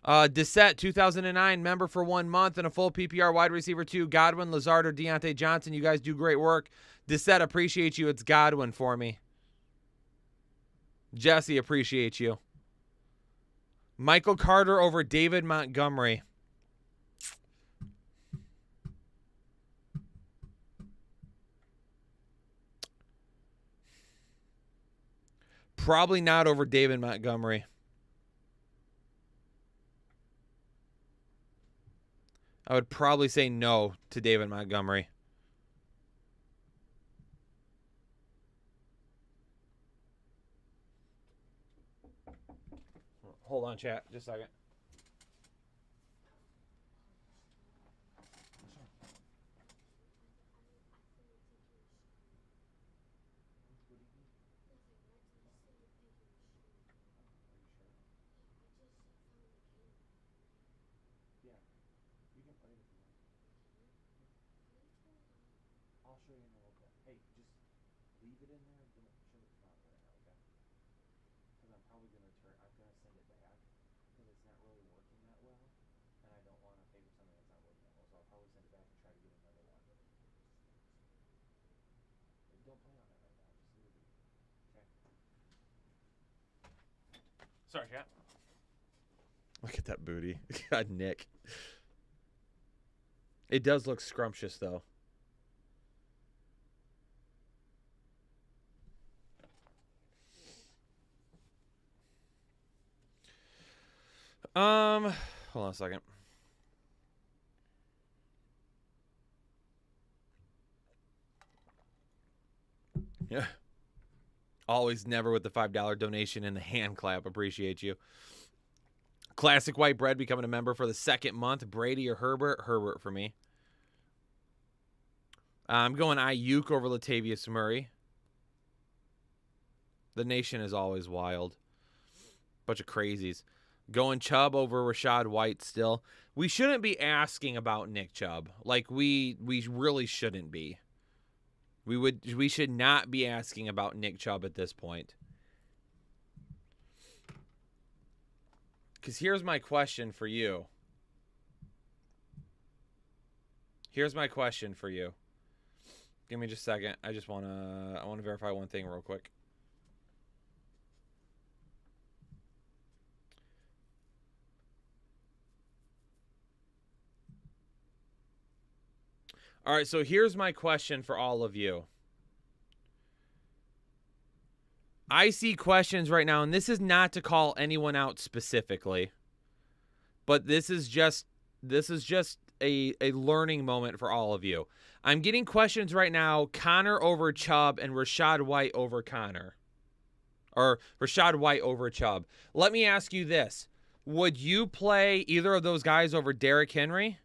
Dissett, 2009, member for 1 month and a full PPR wide receiver 2. Godwin, Lazard, or Deontay Johnson. You guys do great work. Dissett, appreciate you. It's Godwin for me. Jesse, appreciate you. Michael Carter over David Montgomery. Probably not over David Montgomery. I would probably say no to David Montgomery. Hold on, chat. Just a second. I'll show you in a little bit. Hey, just leave it in there. Don't show it's not right now, okay? Because I'm probably going to send it back because it's not really working that well, and I don't want to pay for something that's not working that well, so I'll probably send it back and try to get another one. Don't play on it right now. Just leave it. Okay. Sorry, chat. Look at that booty. God, Nick. It does look scrumptious, though. Hold on a second. Yeah. Always never with the $5 donation and the hand clap. Appreciate you. Classic White Bread becoming a member for the 2nd month. Brady or Herbert? Herbert for me. I'm going Ayuk over Latavius Murray. The nation is always wild. Bunch of crazies. Going Chubb over Rachaad White still. We shouldn't be asking about Nick Chubb. Like, we really shouldn't be. We should not be asking about Nick Chubb at this point. Because here's my question for you. Give me just a second. I want to verify one thing real quick. All right, so here's my question for all of you. I see questions right now, and this is not to call anyone out specifically, but this is just a learning moment for all of you. I'm getting questions right now, Connor over Chubb and Rachaad White over Connor. or Rachaad White over Chubb. Let me ask you this. Would you play either of those guys over Derrick Henry?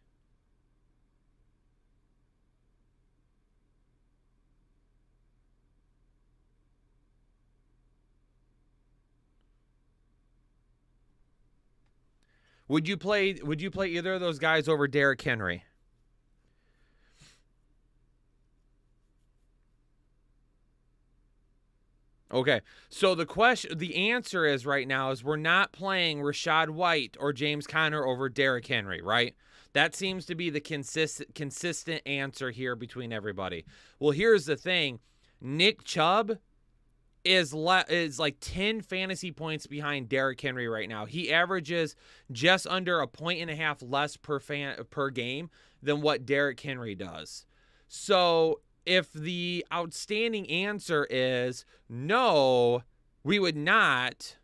Would you play either of those guys over Derrick Henry? Okay. So the answer is right now is we're not playing Rachaad White or James Conner over Derrick Henry, right? That seems to be the consistent answer here between everybody. Well, here's the thing. Nick Chubb is like 10 fantasy points behind Derrick Henry right now. He averages just under 1.5 points less per game than what Derrick Henry does. So if the outstanding answer is no, we would not.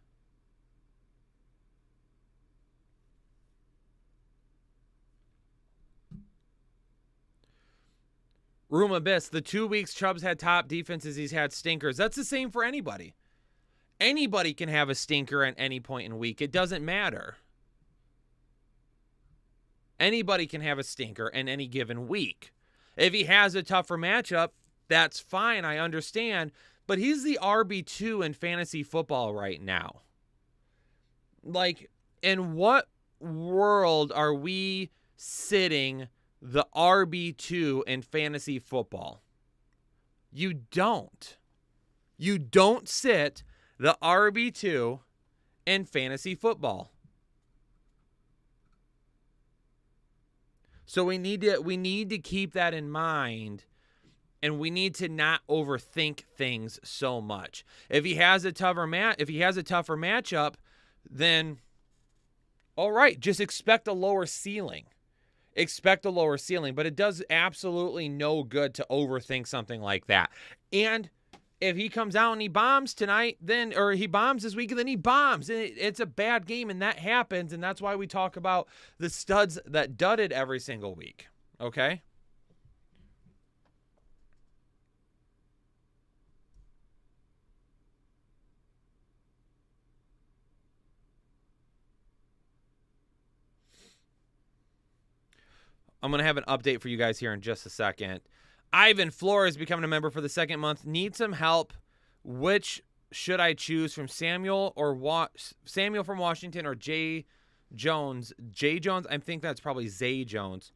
Room Abyss, the 2 weeks Chubb's had top defenses, he's had stinkers. That's the same for anybody. Anybody can have a stinker at any point in week. It doesn't matter. Anybody can have a stinker in any given week. If he has a tougher matchup, that's fine. I understand. But he's the RB2 in fantasy football right now. Like, in what world are we sitting the RB2 in fantasy football? You don't. You don't sit the RB2 in fantasy football. So we need to keep that in mind, and we need to not overthink things so much. If he has a tougher matchup, then all right, just expect a lower ceiling. Expect a lower ceiling, but it does absolutely no good to overthink something like that. And if he comes out and he bombs tonight, or he bombs this week, and then he bombs, and it's a bad game, and that happens, and that's why we talk about the studs that dudded every single week. Okay? I'm going to have an update for you guys here in just a second. Ivan Flores becoming a member for the second month. Need some help. Which should I choose from Samuel from Washington or Jay Jones? Jay Jones? I think that's probably Zay Jones.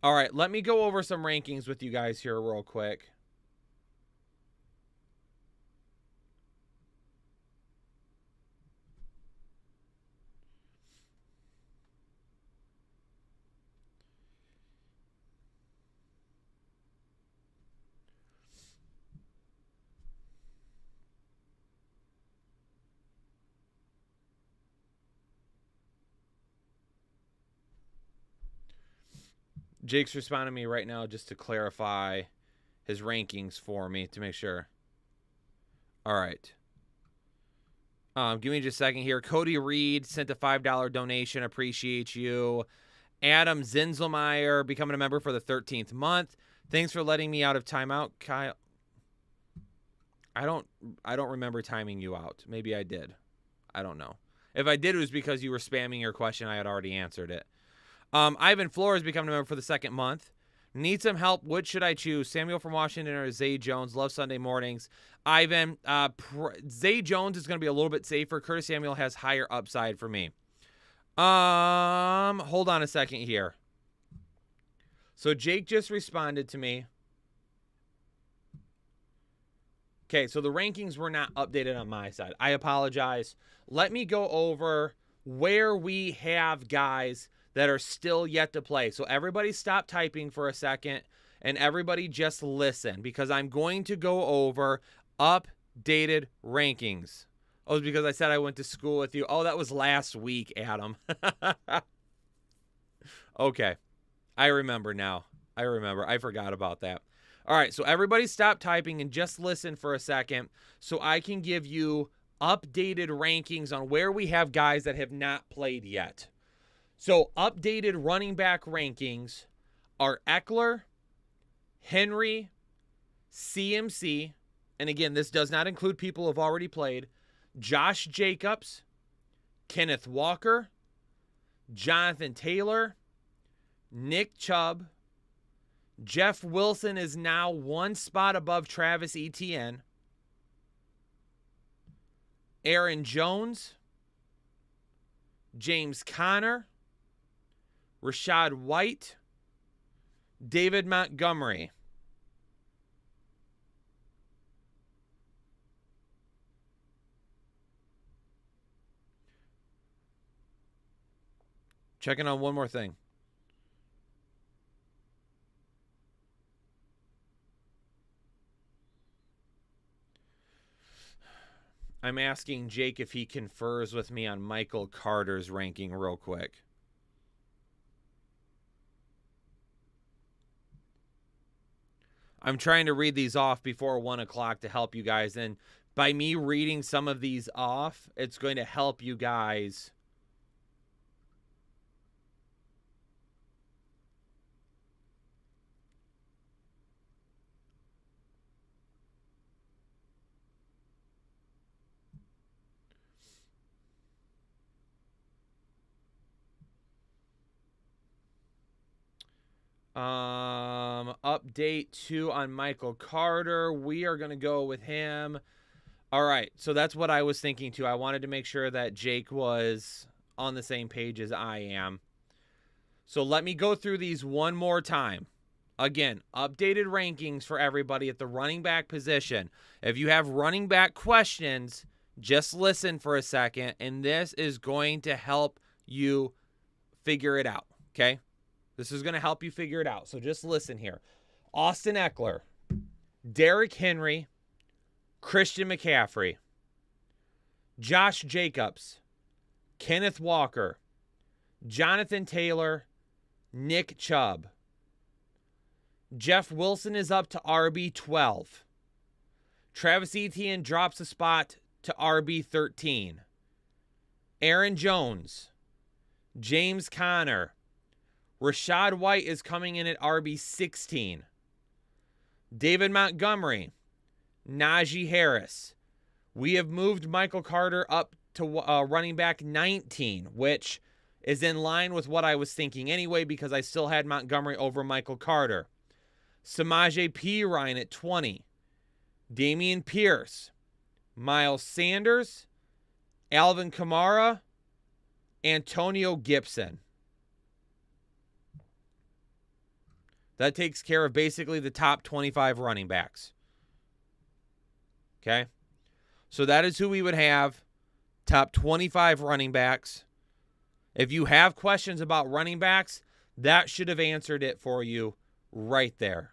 All right, let me go over some rankings with you guys here real quick. Jake's responding to me right now just to clarify his rankings for me to make sure. All right. Give me just a second here. Cody Reed sent a $5 donation. Appreciate you. Adam Zinzelmeyer becoming a member for the 13th month. Thanks for letting me out of timeout, Kyle. I don't remember timing you out. Maybe I did. I don't know. If I did, it was because you were spamming your question. I had already answered it. Ivan Flores becoming a member for the second month. Need some help. Which should I choose? Samuel from Washington or Zay Jones? Love Sunday mornings. Ivan, Zay Jones is going to be a little bit safer. Curtis Samuel has higher upside for me. Hold on a second here. So Jake just responded to me. Okay, so the rankings were not updated on my side. I apologize. Let me go over where we have guys that are still yet to play. So everybody stop typing for a second and everybody just listen, because I'm going to go over updated rankings. Oh, it's because I said I went to school with you. Oh, that was last week, Adam. Okay. I remember now. I forgot about that. All right, so everybody stop typing and just listen for a second so I can give you updated rankings on where we have guys that have not played yet. So updated running back rankings are Eckler, Henry, CMC, and again, this does not include people who have already played, Josh Jacobs, Kenneth Walker, Jonathan Taylor, Nick Chubb. Jeff Wilson is now one spot above Travis Etienne. Aaron Jones, James Conner, Rachaad White, David Montgomery. Checking on one more thing. I'm asking Jake if he confers with me on Michael Carter's ranking real quick. I'm trying to read these off before 1 o'clock to help you guys. And by me reading some of these off, it's going to help you guys. Update 2 on Michael Carter. We are going to go with him. All right. So that's what I was thinking too. I wanted to make sure that Jake was on the same page as I am. So let me go through these one more time. Again, updated rankings for everybody at the running back position. If you have running back questions, just listen for a second, and this is going to help you figure it out, okay? This is going to help you figure it out. So just listen here. Austin Eckler, Derrick Henry, Christian McCaffrey, Josh Jacobs, Kenneth Walker, Jonathan Taylor, Nick Chubb. Jeff Wilson is up to RB12. Travis Etienne drops a spot to RB13. Aaron Jones, James Conner, Rachaad White is coming in at RB16. David Montgomery, Najee Harris. We have moved Michael Carter up to running back 19, which is in line with what I was thinking anyway because I still had Montgomery over Michael Carter. Samaje Perine at 20. Dameon Pierce, Miles Sanders, Alvin Kamara, Antonio Gibson. That takes care of basically the top 25 running backs. Okay? So that is who we would have. Top 25 running backs. If you have questions about running backs, that should have answered it for you right there.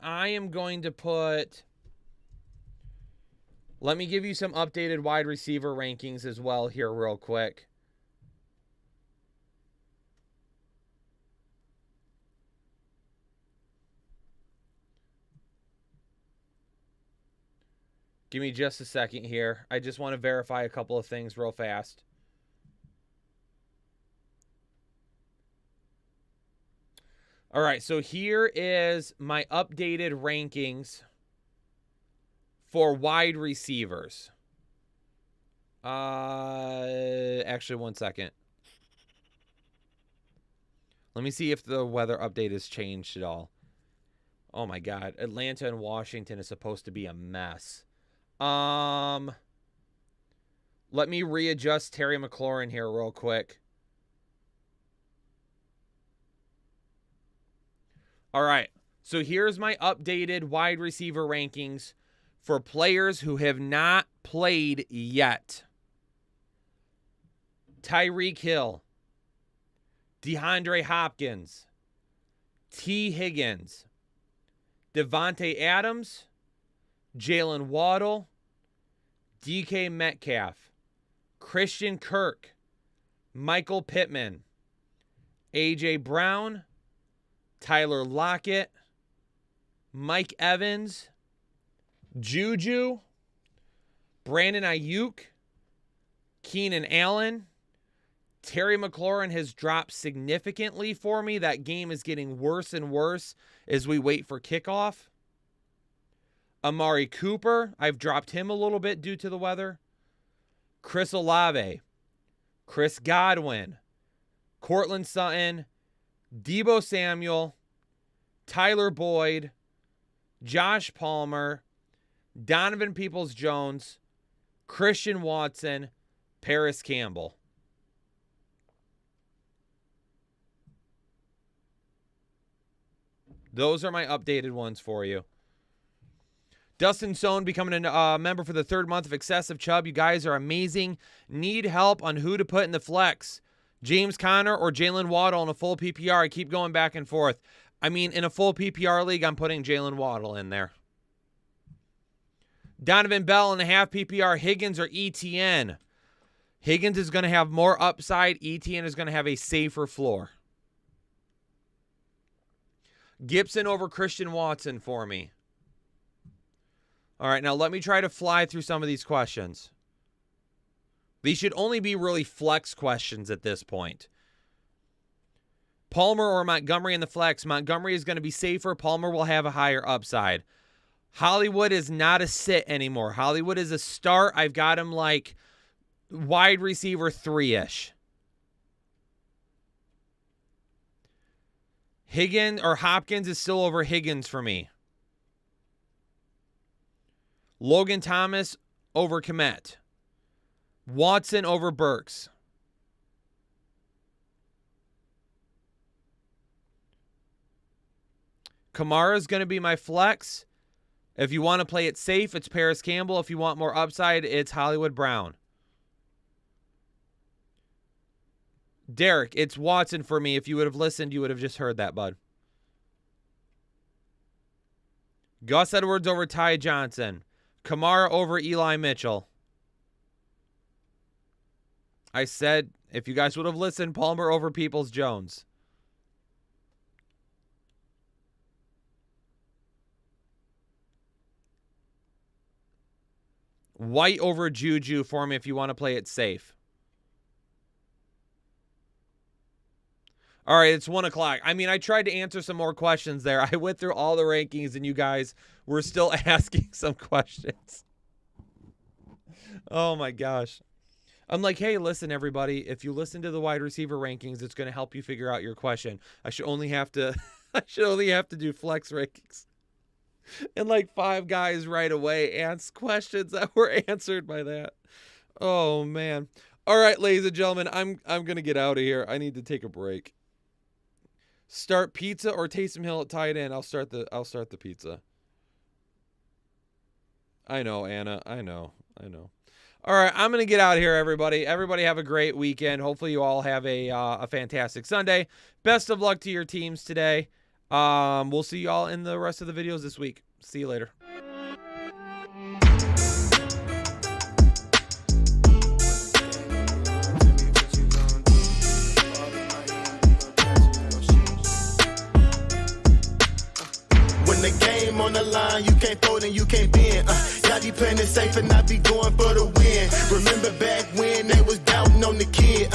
I am going to put... Let me give you some updated wide receiver rankings as well here real quick. Give me just a second here. I just want to verify a couple of things real fast. All right, so here is my updated rankings for wide receivers. Actually, one second. Let me see if the weather update has changed at all. Oh my God, Atlanta and Washington is supposed to be a mess. Let me readjust Terry McLaurin here real quick. All right, so here's my updated wide receiver rankings for players who have not played yet. Tyreek Hill, DeAndre Hopkins, T. Higgins, Devontae Adams, Jalen Waddle, DK Metcalf, Christian Kirk, Michael Pittman, A.J. Brown, Tyler Lockett, Mike Evans, Juju, Brandon Ayuk, Keenan Allen. Terry McLaurin has dropped significantly for me. That game is getting worse and worse as we wait for kickoff. Amari Cooper, I've dropped him a little bit due to the weather. Chris Olave, Chris Godwin, Cortland Sutton, Deebo Samuel, Tyler Boyd, Josh Palmer, Donovan Peoples-Jones, Christian Watson, Paris Campbell. Those are my updated ones for you. Dustin Sohn becoming a member for the 3rd month of Excessive Chubb. You guys are amazing. Need help on who to put in the flex. James Conner or Jalen Waddle in a full PPR. I keep going back and forth. I mean, in a full PPR league, I'm putting Jalen Waddle in there. Donovan Bell in a half PPR. Higgins or ETN. Higgins is going to have more upside. ETN is going to have a safer floor. Gibson over Christian Watson for me. All right, now let me try to fly through some of these questions. These should only be really flex questions at this point. Palmer or Montgomery in the flex. Montgomery is going to be safer. Palmer will have a higher upside. Hollywood is not a sit anymore. Hollywood is a start. I've got him like wide receiver 3-ish. Hopkins is still over Higgins for me. Logan Thomas over Kmet. Watson over Burks. Kamara is going to be my flex. If you want to play it safe, it's Paris Campbell. If you want more upside, it's Hollywood Brown. Derek, it's Watson for me. If you would have listened, you would have just heard that, bud. Gus Edwards over Ty Johnson. Kamara over Eli Mitchell. I said, if you guys would have listened, Palmer over Peoples-Jones. White over Juju for me if you want to play it safe. All right, it's 1 o'clock. I mean, I tried to answer some more questions there. I went through all the rankings, and you guys were still asking some questions. Oh, my gosh. I'm like, hey, listen, everybody. If you listen to the wide receiver rankings, it's going to help you figure out your question. I should only have to do flex rankings. And like 5 guys right away asked questions that were answered by that. Oh, man. All right, ladies and gentlemen, I'm going to get out of here. I need to take a break. Start pizza or Taysom Hill at tight end. I'll start the pizza. I know, Anna. I know. All right, I'm going to get out of here, everybody. Everybody have a great weekend. Hopefully you all have a fantastic Sunday. Best of luck to your teams today. We'll see you all in the rest of the videos this week. See you later. On the line, you can't fold and you can't bend. Y'all be playing it safe and I be going for the win. Remember back when they was doubting on the kid.